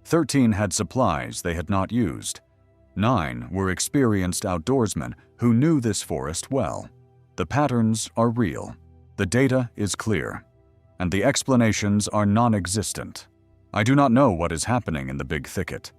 13 had supplies they had not used. 9 were experienced outdoorsmen who knew this forest well. The patterns are real. The data is clear. And the explanations are non-existent. I do not know what is happening in the big thicket.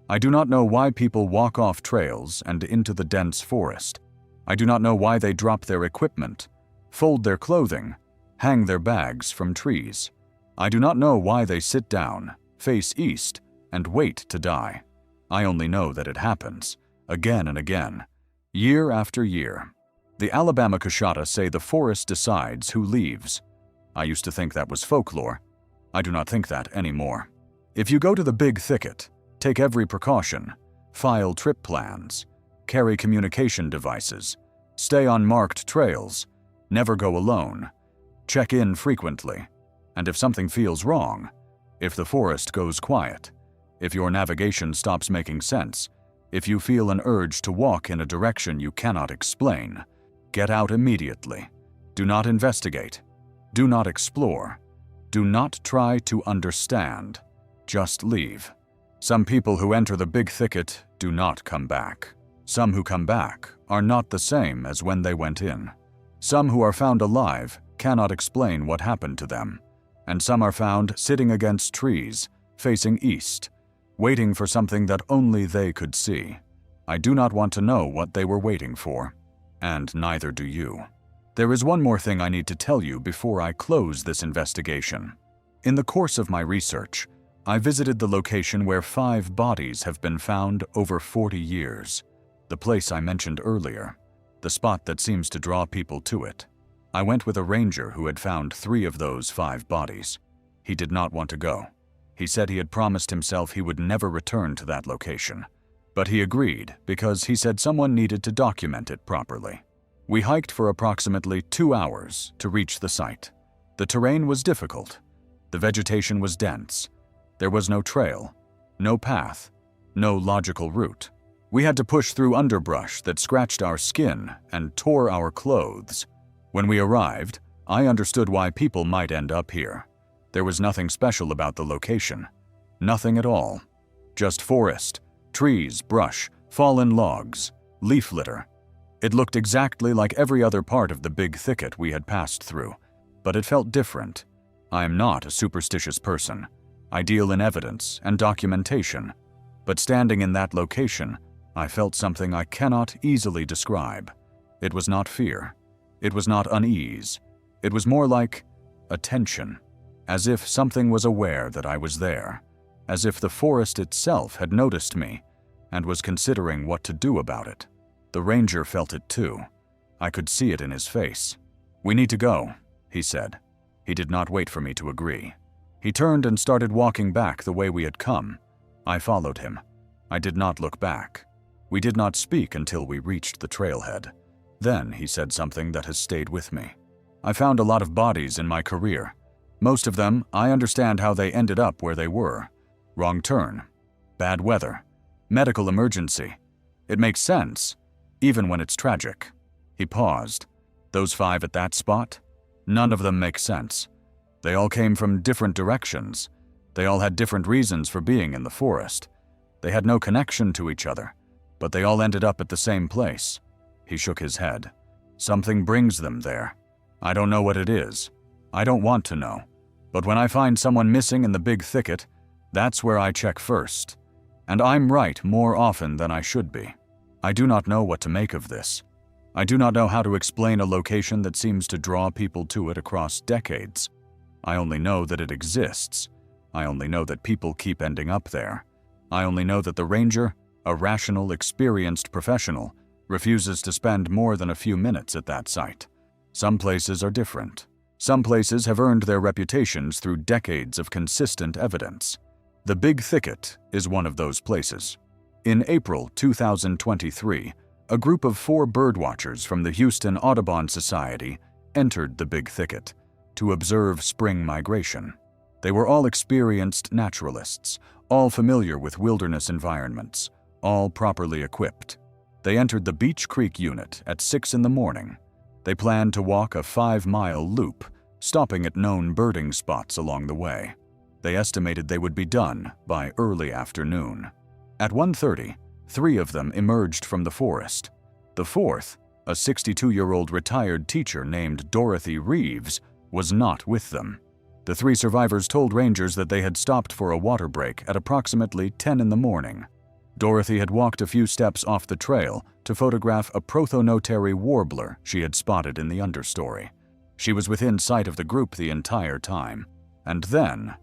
I do not know why people walk off trails and into the dense forest. I do not know why they drop their equipment, fold their clothing, hang their bags from trees. I do not know why they sit down, face east, and wait to die. I only know that it happens, again and again, year after year. The Alabama-Coushatta say the forest decides who leaves. I used to think that was folklore. I do not think that anymore. If you go to the big thicket, take every precaution, file trip plans, carry communication devices, stay on marked trails, never go alone, check in frequently, and if something feels wrong, if the forest goes quiet, if your navigation stops making sense, if you feel an urge to walk in a direction you cannot explain, get out immediately. Do not investigate. Do not explore. Do not try to understand. Just leave. Some people who enter the big thicket do not come back. Some who come back are not the same as when they went in. Some who are found alive cannot explain what happened to them, and some are found sitting against trees, facing east, waiting for something that only they could see. I do not want to know what they were waiting for, and neither do you. There is one more thing I need to tell you before I close this investigation. In the course of my research, I visited the location where 5 bodies have been found over 40 years. The place I mentioned earlier, the spot that seems to draw people to it. I went with a ranger who had found 3 of those 5 bodies. He did not want to go. He said he had promised himself he would never return to that location. But he agreed because he said someone needed to document it properly. We hiked for approximately 2 hours to reach the site. The terrain was difficult. The vegetation was dense. There was no trail, no path, no logical route. We had to push through underbrush that scratched our skin and tore our clothes. When we arrived, I understood why people might end up here. There was nothing special about the location. Nothing at all. Just forest, trees, brush, fallen logs, leaf litter. It looked exactly like every other part of the big thicket we had passed through, but it felt different. I am not a superstitious person. I deal in evidence and documentation, but standing in that location, I felt something I cannot easily describe. It was not fear. It was not unease. It was more like attention, as if something was aware that I was there, as if the forest itself had noticed me and was considering what to do about it. The ranger felt it too. I could see it in his face. "We need to go," he said. He did not wait for me to agree. He turned and started walking back the way we had come. I followed him. I did not look back. We did not speak until we reached the trailhead. Then he said something that has stayed with me. "I found a lot of bodies in my career. Most of them, I understand how they ended up where they were. Wrong turn, bad weather, medical emergency. It makes sense, even when it's tragic." He paused. "Those 5 at that spot? None of them make sense. They all came from different directions. They all had different reasons for being in the forest. They had no connection to each other, but they all ended up at the same place." He shook his head. "Something brings them there. I don't know what it is. I don't want to know. But when I find someone missing in the big thicket, that's where I check first. And I'm right more often than I should be. I do not know what to make of this. I do not know how to explain a location that seems to draw people to it across decades. I only know that it exists. I only know that people keep ending up there. I only know that the ranger, a rational, experienced professional, refuses to spend more than a few minutes at that site. Some places are different. Some places have earned their reputations through decades of consistent evidence. The Big Thicket is one of those places. In April 2023, a group of 4 birdwatchers from the Houston Audubon Society entered the Big Thicket to observe spring migration. They were all experienced naturalists, all familiar with wilderness environments, all properly equipped. They entered the Beach Creek unit at 6 in the morning. They planned to walk a 5-mile loop, stopping at known birding spots along the way. They estimated they would be done by early afternoon. At 1:30, 3 of them emerged from the forest. The 4th, a 62-year-old retired teacher named Dorothy Reeves, was not with them. The 3 survivors told rangers that they had stopped for a water break at approximately 10 in the morning. Dorothy had walked a few steps off the trail to photograph a prothonotary warbler she had spotted in the understory. She was within sight of the group the entire time. And then,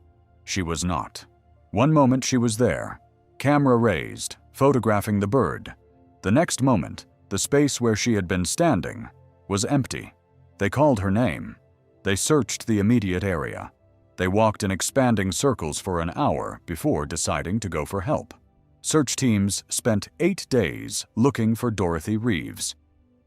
she was not. One moment she was there, camera raised, photographing the bird. The next moment, the space where she had been standing was empty. They called her name. They searched the immediate area. They walked in expanding circles for an hour before deciding to go for help. Search teams spent 8 days looking for Dorothy Reeves.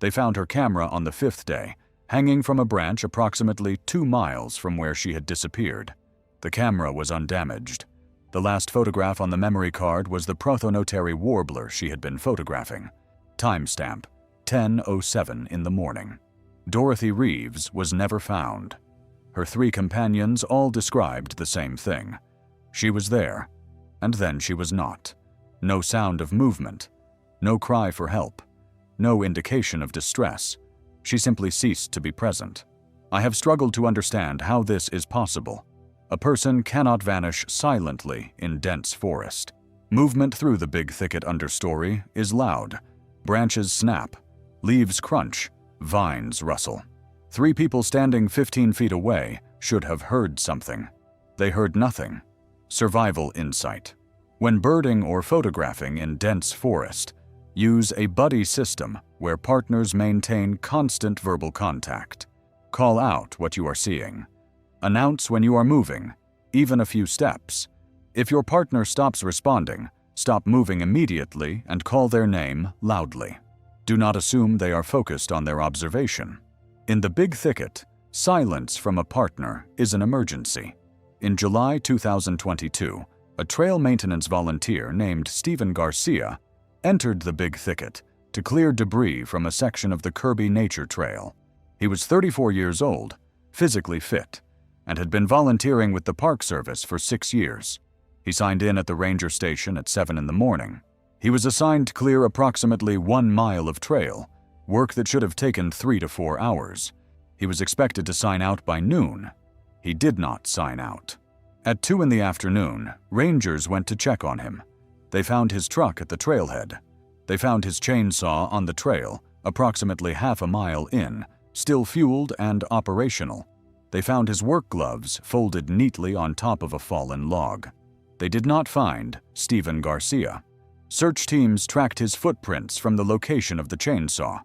They found her camera on the 5th day, hanging from a branch approximately 2 miles from where she had disappeared. The camera was undamaged. The last photograph on the memory card was the prothonotary warbler she had been photographing. Timestamp: 10:07 in the morning. Dorothy Reeves was never found. Her 3 companions all described the same thing. She was there, and then she was not. No sound of movement, no cry for help, no indication of distress. She simply ceased to be present. I have struggled to understand how this is possible. A person cannot vanish silently in dense forest. Movement through the big thicket understory is loud. Branches snap, leaves crunch, vines rustle. 3 people standing 15 feet away should have heard something. They heard nothing. Survival insight. When birding or photographing in dense forest, use a buddy system where partners maintain constant verbal contact. Call out what you are seeing. Announce when you are moving, even a few steps. If your partner stops responding, stop moving immediately and call their name loudly. Do not assume they are focused on their observation. In the big thicket, silence from a partner is an emergency. In July 2022, a trail maintenance volunteer named Stephen Garcia entered the big thicket to clear debris from a section of the Kirby Nature Trail. He was 34 years old, physically fit, and had been volunteering with the Park Service for 6 years. He signed in at the ranger station at 7 in the morning. He was assigned to clear approximately 1 mile of trail, work that should have taken 3 to 4 hours. He was expected to sign out by noon. He did not sign out. At 2 in the afternoon, rangers went to check on him. They found his truck at the trailhead. They found his chainsaw on the trail, approximately half a mile in, still fueled and operational. They found his work gloves folded neatly on top of a fallen log. They did not find Stephen Garcia. Search teams tracked his footprints from the location of the chainsaw.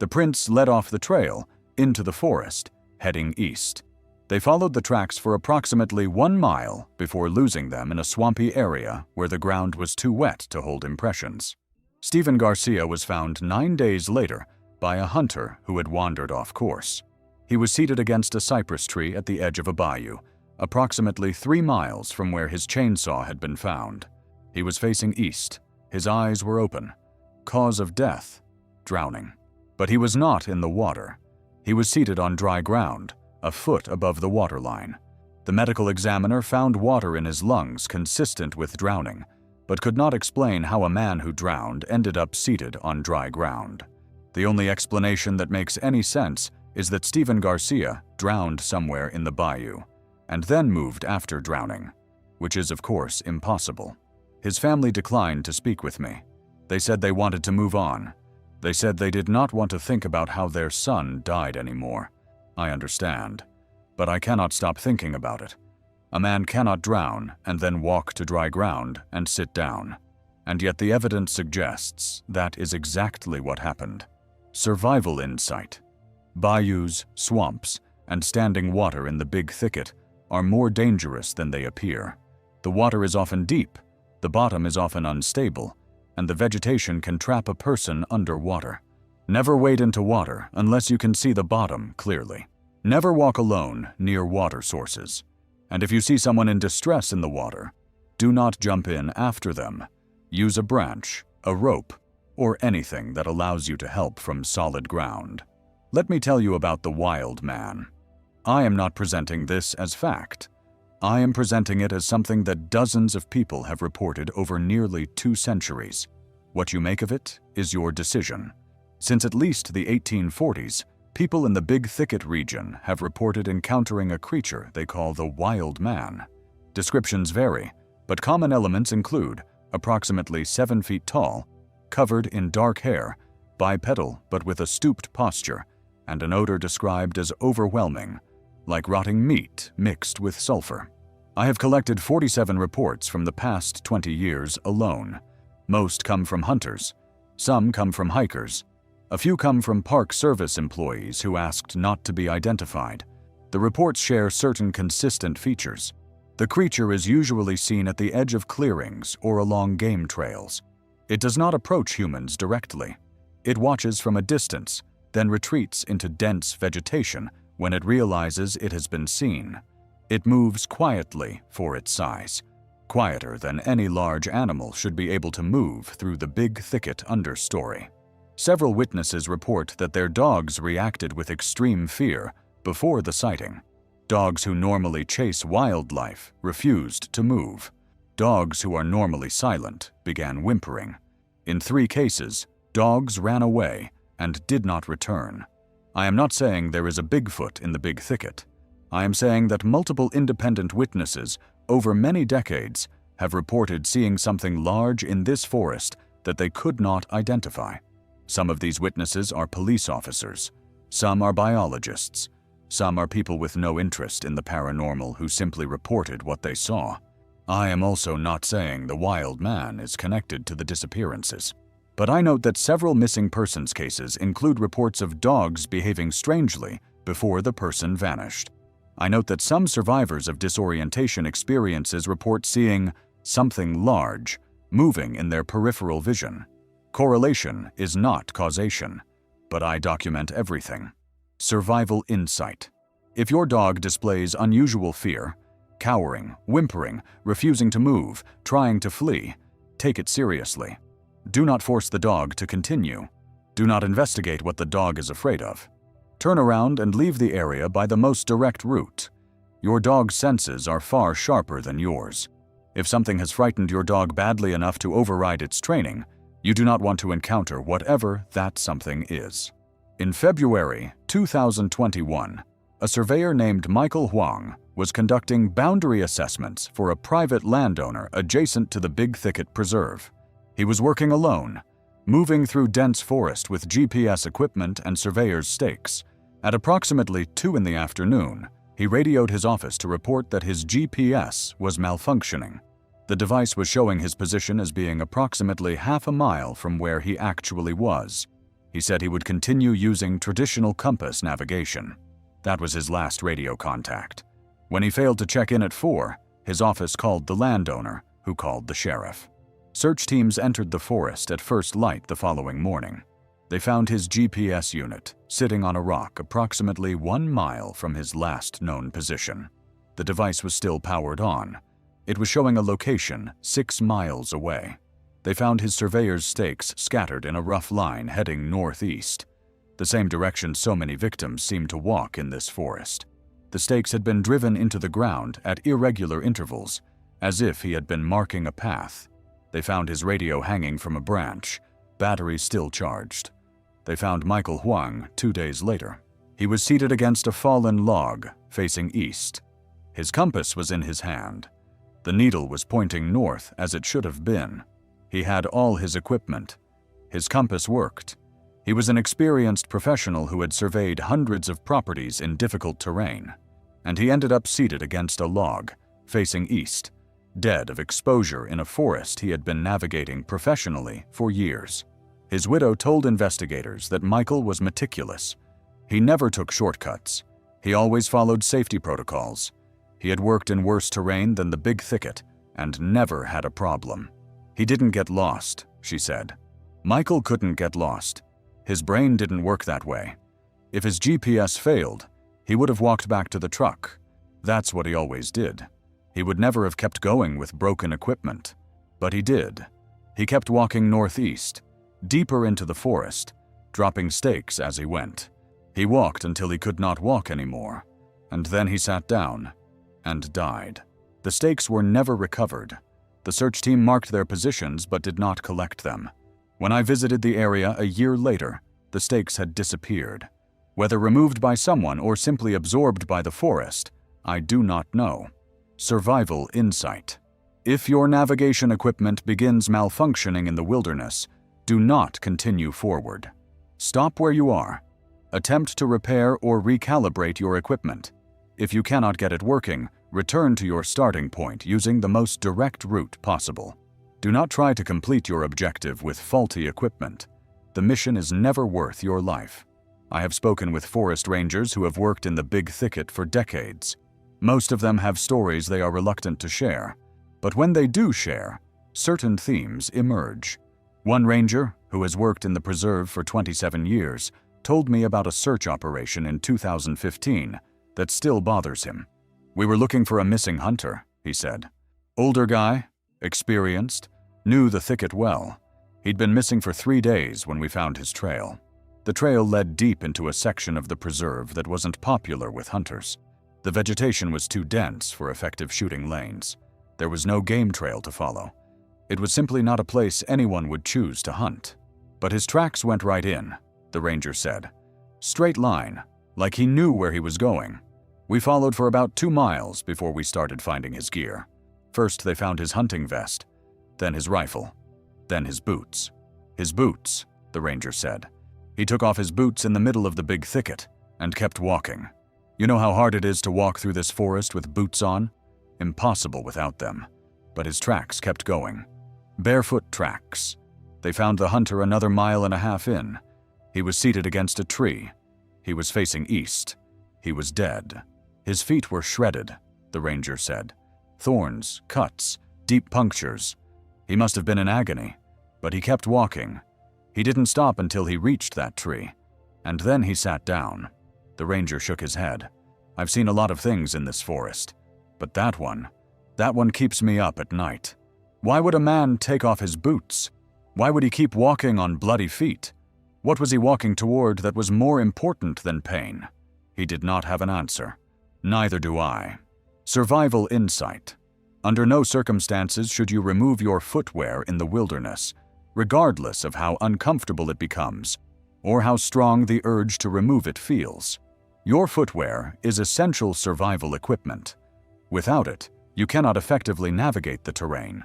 The prints led off the trail into the forest, heading east. They followed the tracks for approximately 1 mile before losing them in a swampy area where the ground was too wet to hold impressions. Stephen Garcia was found 9 days later by a hunter who had wandered off course. He was seated against a cypress tree at the edge of a bayou, approximately 3 miles from where his chainsaw had been found. He was facing east. His eyes were open. Cause of death: drowning. But he was not in the water. He was seated on dry ground, a foot above the waterline. The medical examiner found water in his lungs consistent with drowning, but could not explain how a man who drowned ended up seated on dry ground. The only explanation that makes any sense is that Stephen Garcia drowned somewhere in the bayou, and then moved after drowning, which is of course impossible. His family declined to speak with me. They said they wanted to move on. They said they did not want to think about how their son died anymore. I understand, but I cannot stop thinking about it. A man cannot drown and then walk to dry ground and sit down. And yet the evidence suggests that is exactly what happened. Survival insight. Bayous, swamps, and standing water in the big thicket are more dangerous than they appear. The water is often deep, the bottom is often unstable, and the vegetation can trap a person underwater. Never wade into water unless you can see the bottom clearly. Never walk alone near water sources. And if you see someone in distress in the water, do not jump in after them. Use a branch, a rope, or anything that allows you to help from solid ground. Let me tell you about the wild man. I am not presenting this as fact. I am presenting it as something that dozens of people have reported over nearly 2 centuries. What you make of it is your decision. Since at least the 1840s, people in the Big Thicket region have reported encountering a creature they call the wild man. Descriptions vary, but common elements include approximately 7 feet tall, covered in dark hair, bipedal but with a stooped posture, and an odor described as overwhelming, like rotting meat mixed with sulfur. I have collected 47 reports from the past 20 years alone. Most come from hunters. Some come from hikers. A few come from Park Service employees who asked not to be identified. The reports share certain consistent features. The creature is usually seen at the edge of clearings or along game trails. It does not approach humans directly. It watches from a distance, then retreats into dense vegetation when it realizes it has been seen. It moves quietly for its size, quieter than any large animal should be able to move through the big thicket understory. Several witnesses report that their dogs reacted with extreme fear before the sighting. Dogs who normally chase wildlife refused to move. Dogs who are normally silent began whimpering. In 3 cases, dogs ran away and did not return. I am not saying there is a Bigfoot in the big thicket. I am saying that multiple independent witnesses over many decades have reported seeing something large in this forest that they could not identify. Some of these witnesses are police officers. Some are biologists. Some are people with no interest in the paranormal who simply reported what they saw. I am also not saying the wild man is connected to the disappearances. But I note that several missing persons cases include reports of dogs behaving strangely before the person vanished. I note that some survivors of disorientation experiences report seeing something large moving in their peripheral vision. Correlation is not causation, but I document everything. Survival insight. If your dog displays unusual fear, cowering, whimpering, refusing to move, trying to flee, take it seriously. Do not force the dog to continue. Do not investigate what the dog is afraid of. Turn around and leave the area by the most direct route. Your dog's senses are far sharper than yours. If something has frightened your dog badly enough to override its training, you do not want to encounter whatever that something is. In February 2021, a surveyor named Michael Huang was conducting boundary assessments for a private landowner adjacent to the Big Thicket Preserve. He was working alone, moving through dense forest with GPS equipment and surveyor's stakes. At approximately 2 in the afternoon, he radioed his office to report that his GPS was malfunctioning. The device was showing his position as being approximately half a mile from where he actually was. He said he would continue using traditional compass navigation. That was his last radio contact. When he failed to check in at 4, his office called the landowner, who called the sheriff. Search teams entered the forest at first light the following morning. They found his GPS unit sitting on a rock approximately 1 mile from his last known position. The device was still powered on. It was showing a location 6 miles away. They found his surveyor's stakes scattered in a rough line heading northeast, the same direction so many victims seemed to walk in this forest. The stakes had been driven into the ground at irregular intervals, as if he had been marking a path. They found his radio hanging from a branch, battery still charged. They found Michael Huang 2 days later. He was seated against a fallen log, facing east. His compass was in his hand. The needle was pointing north as it should have been. He had all his equipment. His compass worked. He was an experienced professional who had surveyed hundreds of properties in difficult terrain. And he ended up seated against a log, facing east, dead of exposure in a forest he had been navigating professionally for years. His widow told investigators that Michael was meticulous. He never took shortcuts. He always followed safety protocols. He had worked in worse terrain than the Big Thicket and never had a problem. He didn't get lost, she said. Michael couldn't get lost. His brain didn't work that way. If his GPS failed, he would have walked back to the truck. That's what he always did. He would never have kept going with broken equipment. But he did. He kept walking northeast, deeper into the forest, dropping stakes as he went. He walked until he could not walk anymore, and then he sat down and died. The stakes were never recovered. The search team marked their positions but did not collect them. When I visited the area a year later, the stakes had disappeared. Whether removed by someone or simply absorbed by the forest, I do not know. Survival insight. If your navigation equipment begins malfunctioning in the wilderness, do not continue forward. Stop where you are. Attempt to repair or recalibrate your equipment. If you cannot get it working, return to your starting point using the most direct route possible. Do not try to complete your objective with faulty equipment. The mission is never worth your life. I have spoken with forest rangers who have worked in the Big Thicket for decades. Most of them have stories they are reluctant to share, but when they do share, certain themes emerge. One ranger, who has worked in the preserve for 27 years, told me about a search operation in 2015 that still bothers him. We were looking for a missing hunter, he said. Older guy, experienced, knew the thicket well. He'd been missing for 3 days when we found his trail. The trail led deep into a section of the preserve that wasn't popular with hunters. The vegetation was too dense for effective shooting lanes. There was no game trail to follow. It was simply not a place anyone would choose to hunt. But his tracks went right in. the ranger said. Straight line, like he knew where he was going. We followed for about 2 miles before we started finding his gear. First, they found his hunting vest, then his rifle, then his boots. His boots, the ranger said. He took off his boots in the middle of the big thicket and kept walking. You know how hard it is to walk through this forest with boots on? Impossible without them. But his tracks kept going. Barefoot tracks. They found the hunter another 1.5 miles in. He was seated against a tree. He was facing east. He was dead. His feet were shredded, the ranger said. Thorns, cuts, deep punctures. He must have been in agony, but he kept walking. He didn't stop until he reached that tree, and then he sat down. The ranger shook his head. I've seen a lot of things in this forest, but that one keeps me up at night. Why would a man take off his boots? Why would he keep walking on bloody feet? What was he walking toward that was more important than pain? He did not have an answer. Neither do I. Survival insight. Under no circumstances should you remove your footwear in the wilderness, regardless of how uncomfortable it becomes, or how strong the urge to remove it feels. Your footwear is essential survival equipment. Without it, you cannot effectively navigate the terrain.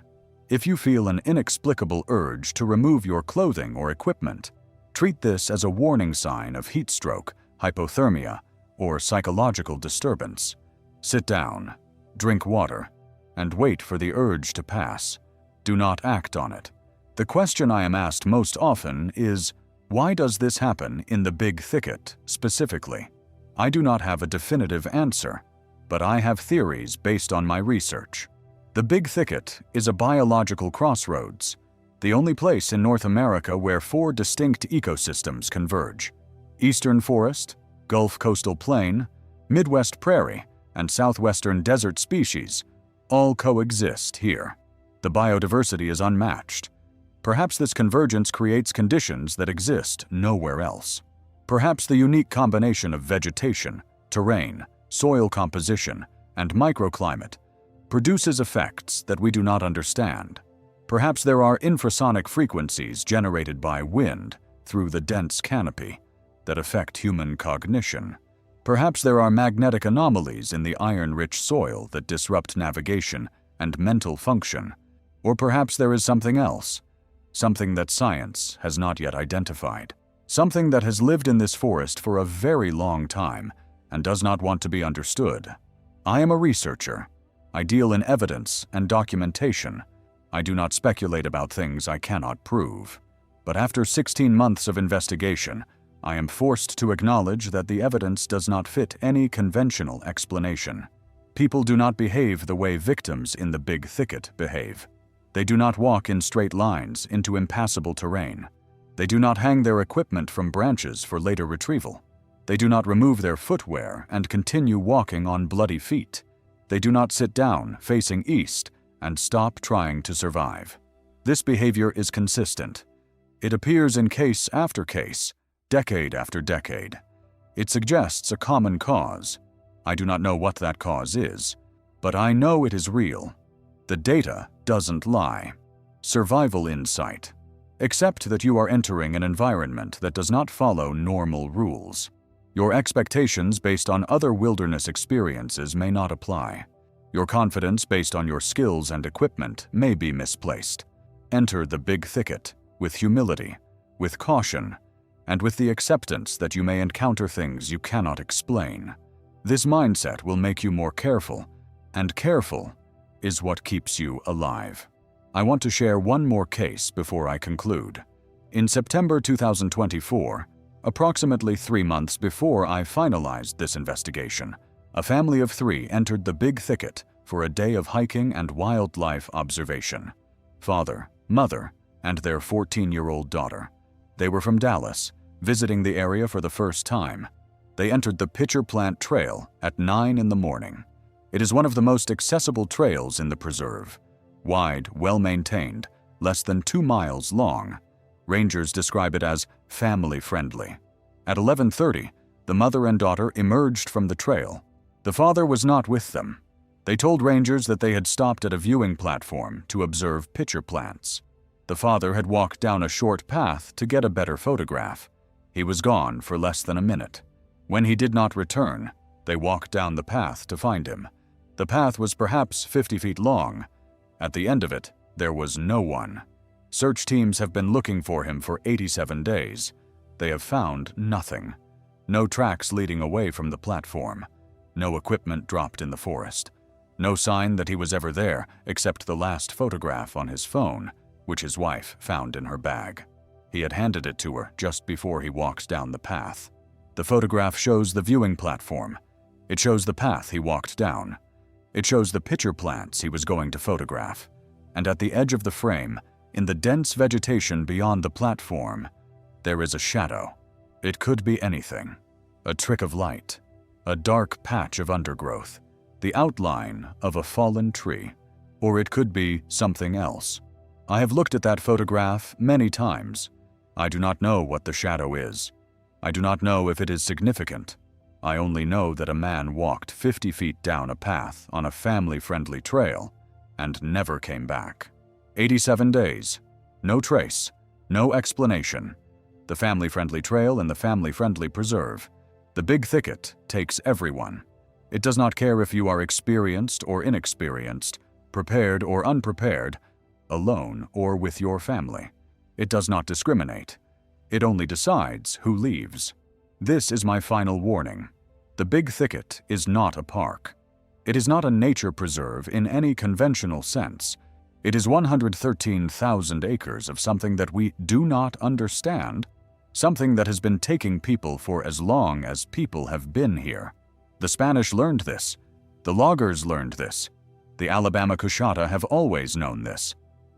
If you feel an inexplicable urge to remove your clothing or equipment, treat this as a warning sign of heat stroke, hypothermia, or psychological disturbance. Sit down, drink water, and wait for the urge to pass. Do not act on it. The question I am asked most often is, why does this happen in the big thicket specifically? I do not have a definitive answer, but I have theories based on my research. The big thicket is a biological crossroads, the only place in North America where 4 distinct ecosystems converge. Eastern forest, Gulf coastal plain, Midwest prairie, and southwestern desert species all coexist here. The biodiversity is unmatched. Perhaps this convergence creates conditions that exist nowhere else. Perhaps the unique combination of vegetation, terrain, soil composition, and microclimate produces effects that we do not understand. Perhaps there are infrasonic frequencies generated by wind through the dense canopy that affect human cognition. Perhaps there are magnetic anomalies in the iron-rich soil that disrupt navigation and mental function. Or perhaps there is something else, something that science has not yet identified. Something that has lived in this forest for a very long time and does not want to be understood. I am a researcher. I deal in evidence and documentation. I do not speculate about things I cannot prove. But after 16 months of investigation, I am forced to acknowledge that the evidence does not fit any conventional explanation. People do not behave the way victims in the big thicket behave. They do not walk in straight lines into impassable terrain. They do not hang their equipment from branches for later retrieval. They do not remove their footwear and continue walking on bloody feet. They do not sit down, facing east, and stop trying to survive. This behavior is consistent. It appears in case after case, decade after decade. It suggests a common cause. I do not know what that cause is, but I know it is real. The data doesn't lie. Survival insight. Accept that you are entering an environment that does not follow normal rules. Your expectations based on other wilderness experiences may not apply. Your confidence based on your skills and equipment may be misplaced. Enter the big thicket with humility, with caution, and with the acceptance that you may encounter things you cannot explain. This mindset will make you more careful, and careful is what keeps you alive. I want to share one more case before I conclude. In September 2024, approximately 3 months before I finalized this investigation, a family of 3 entered the big thicket for a day of hiking and wildlife observation. Father, mother, and their 14-year-old daughter. They were from Dallas, visiting the area for the first time. They entered the Pitcher Plant Trail at 9 in the morning. It is one of the most accessible trails in the preserve. Wide, well-maintained, less than 2 miles long. Rangers describe it as family-friendly. At 11:30, the mother and daughter emerged from the trail. The father was not with them. They told rangers that they had stopped at a viewing platform to observe pitcher plants. The father had walked down a short path to get a better photograph. He was gone for less than a minute. When he did not return, they walked down the path to find him. The path was perhaps 50 feet long. At the end of it, there was no one. Search teams have been looking for him for 87 days. They have found nothing. No tracks leading away from the platform. No equipment dropped in the forest. No sign that he was ever there, except the last photograph on his phone, which his wife found in her bag. He had handed it to her just before he walked down the path. The photograph shows the viewing platform. It shows the path he walked down. It shows the pitcher plants he was going to photograph. And at the edge of the frame, in the dense vegetation beyond the platform, there is a shadow. It could be anything. A trick of light. A dark patch of undergrowth. The outline of a fallen tree. Or it could be something else. I have looked at that photograph many times. I do not know what the shadow is. I do not know if it is significant. I only know that a man walked 50 feet down a path on a family-friendly trail and never came back. 87 days. No trace. No explanation. The family-friendly trail and the family-friendly preserve. The big thicket takes everyone. It does not care if you are experienced or inexperienced, prepared or unprepared, alone or with your family. It does not discriminate. It only decides who leaves. This is my final warning. The big thicket is not a park. It is not a nature preserve in any conventional sense. It is 113,000 acres of something that we do not understand, something that has been taking people for as long as people have been here. The Spanish learned this. The loggers learned this. The Alabama-Coushatta have always known this.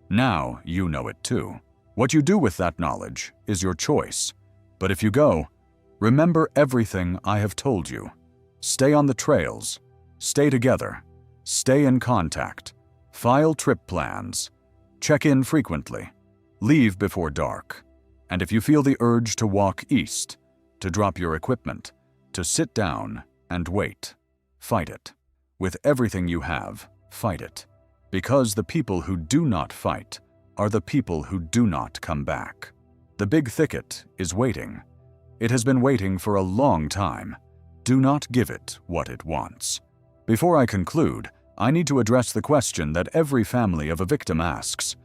Now you know it too. What you do with that knowledge is your choice. But if you go, remember everything I have told you. Stay on the trails. Stay together. Stay in contact. File trip plans. Check in frequently. Leave before dark. And if you feel the urge to walk east, to drop your equipment, to sit down and wait, fight it. With everything you have, fight it. Because the people who do not fight are the people who do not come back. The big thicket is waiting. It has been waiting for a long time. Do not give it what it wants. Before I conclude, I need to address the question that every family of a victim asks.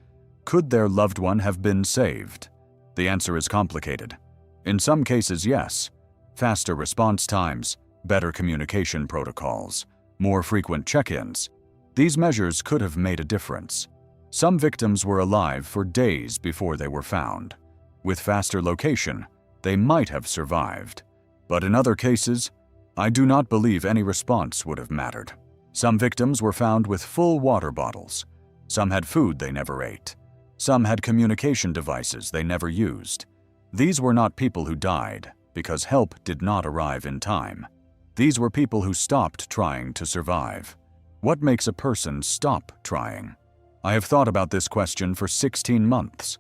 Could their loved one have been saved? The answer is complicated. In some cases, yes. Faster response times, better communication protocols, more frequent check-ins. These measures could have made a difference. Some victims were alive for days before they were found. With faster location, they might have survived. But in other cases, I do not believe any response would have mattered. Some victims were found with full water bottles. Some had food they never ate. Some had communication devices they never used. These were not people who died because help did not arrive in time. These were people who stopped trying to survive. What makes a person stop trying? I have thought about this question for 16 months.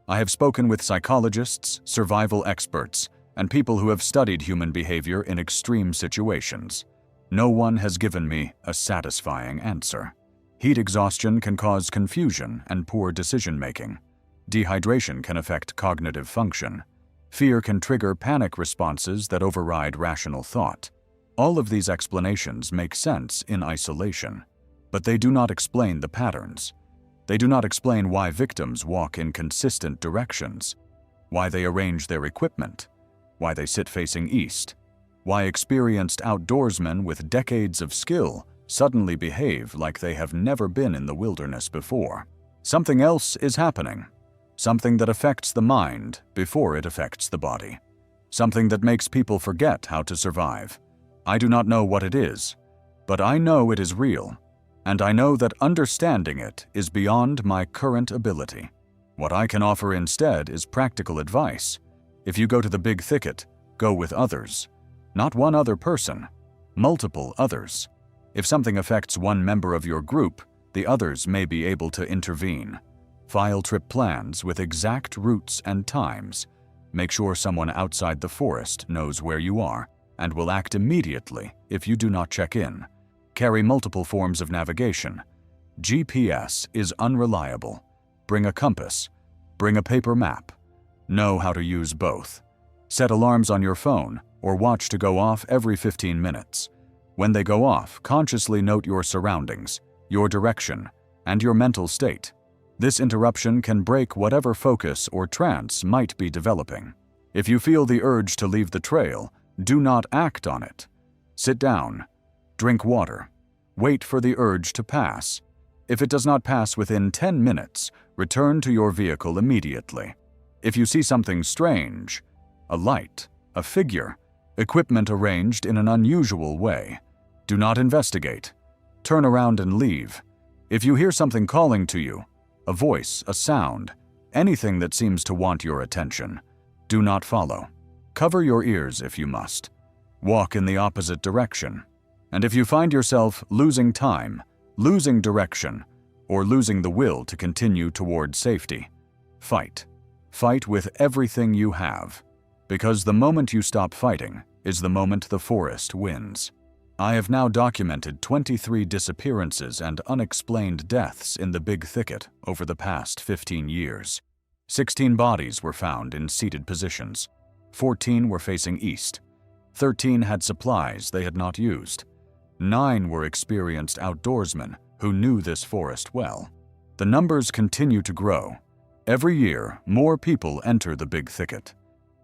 I have spoken with psychologists, survival experts, and people who have studied human behavior in extreme situations. No one has given me a satisfying answer. Heat exhaustion can cause confusion and poor decision-making. Dehydration can affect cognitive function. Fear can trigger panic responses that override rational thought. All of these explanations make sense in isolation, but they do not explain the patterns. They do not explain why victims walk in consistent directions, why they arrange their equipment, why they sit facing east, why experienced outdoorsmen with decades of skill suddenly behave like they have never been in the wilderness before. Something else is happening. Something that affects the mind before it affects the body. Something that makes people forget how to survive. I do not know what it is, but I know it is real, and I know that understanding it is beyond my current ability. What I can offer instead is practical advice. If you go to the big thicket, go with others. Not one other person, multiple others. If something affects one member of your group, the others may be able to intervene. File trip plans with exact routes and times. Make sure someone outside the forest knows where you are and will act immediately if you do not check in. Carry multiple forms of navigation. GPS is unreliable. Bring a compass. Bring a paper map. Know how to use both. Set alarms on your phone or watch to go off every 15 minutes. When they go off, consciously note your surroundings, your direction, and your mental state. This interruption can break whatever focus or trance might be developing. If you feel the urge to leave the trail, do not act on it. Sit down, drink water, wait for the urge to pass. If it does not pass within 10 minutes, return to your vehicle immediately. If you see something strange, a light, a figure, equipment arranged in an unusual way, do not investigate. Turn around and leave. If you hear something calling to you, a voice, a sound, anything that seems to want your attention, do not follow. Cover your ears if you must. Walk in the opposite direction. And if you find yourself losing time, losing direction, or losing the will to continue toward safety, fight. Fight with everything you have. Because the moment you stop fighting is the moment the forest wins. I have now documented 23 disappearances and unexplained deaths in the Big Thicket over the past 15 years. 16 bodies were found in seated positions. 14 were facing east. 13 had supplies they had not used. 9 were experienced outdoorsmen who knew this forest well. The numbers continue to grow. Every year, more people enter the Big Thicket.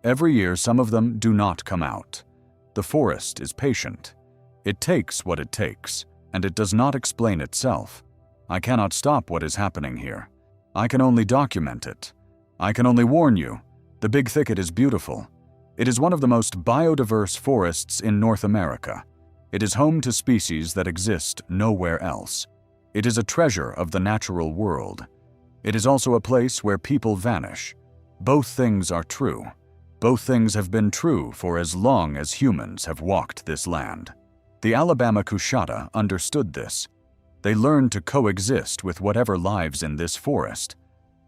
Every year, some of them do not come out. The forest is patient. It takes what it takes, and it does not explain itself. I cannot stop what is happening here. I can only document it. I can only warn you, the Big Thicket is beautiful. It is one of the most biodiverse forests in North America. It is home to species that exist nowhere else. It is a treasure of the natural world. It is also a place where people vanish. Both things are true. Both things have been true for as long as humans have walked this land. The Alabama-Coushatta understood this. They learned to coexist with whatever lives in this forest.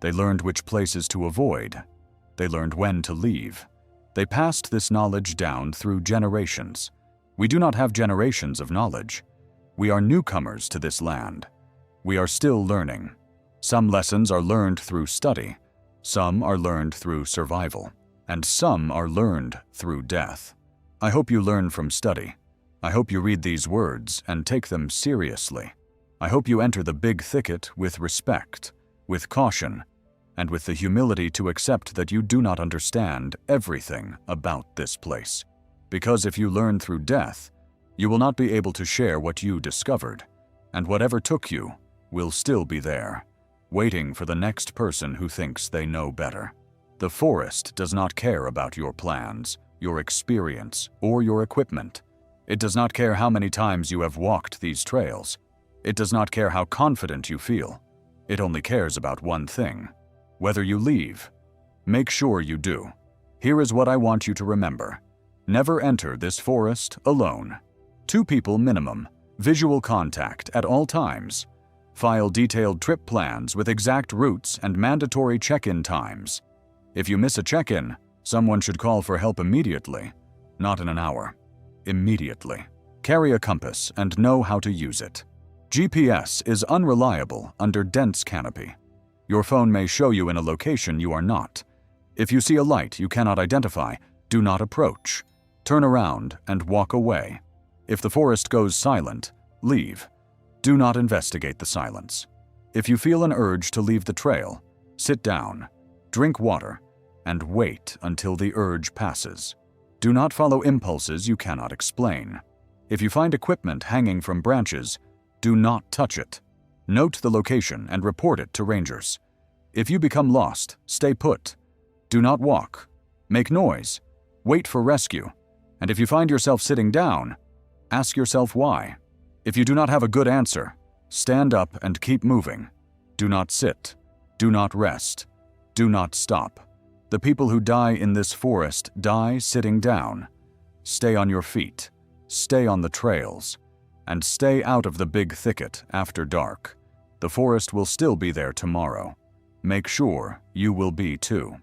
They learned which places to avoid. They learned when to leave. They passed this knowledge down through generations. We do not have generations of knowledge. We are newcomers to this land. We are still learning. Some lessons are learned through study. Some are learned through survival. And some are learned through death. I hope you learn from study. I hope you read these words and take them seriously. I hope you enter the Big Thicket with respect, with caution, and with the humility to accept that you do not understand everything about this place. Because if you learn through death, you will not be able to share what you discovered, and whatever took you will still be there, waiting for the next person who thinks they know better. The forest does not care about your plans, your experience, or your equipment. It does not care how many times you have walked these trails. It does not care how confident you feel. It only cares about one thing: whether you leave. Make sure you do. Here is what I want you to remember. Never enter this forest alone. 2 people minimum. Visual contact at all times. File detailed trip plans with exact routes and mandatory check-in times. If you miss a check-in, someone should call for help immediately, not in an hour. Immediately. Carry a compass and know how to use it. GPS is unreliable under dense canopy. Your phone may show you in a location you are not. If you see a light you cannot identify, do not approach. Turn around and walk away. If the forest goes silent, leave. Do not investigate the silence. If you feel an urge to leave the trail, sit down, drink water, and wait until the urge passes. Do not follow impulses you cannot explain. If you find equipment hanging from branches, do not touch it. Note the location and report it to rangers. If you become lost, stay put. Do not walk. Make noise. Wait for rescue. And if you find yourself sitting down, ask yourself why. If you do not have a good answer, stand up and keep moving. Do not sit. Do not rest. Do not stop. The people who die in this forest die sitting down. Stay on your feet. Stay on the trails. And stay out of the Big Thicket after dark. The forest will still be there tomorrow. Make sure you will be too.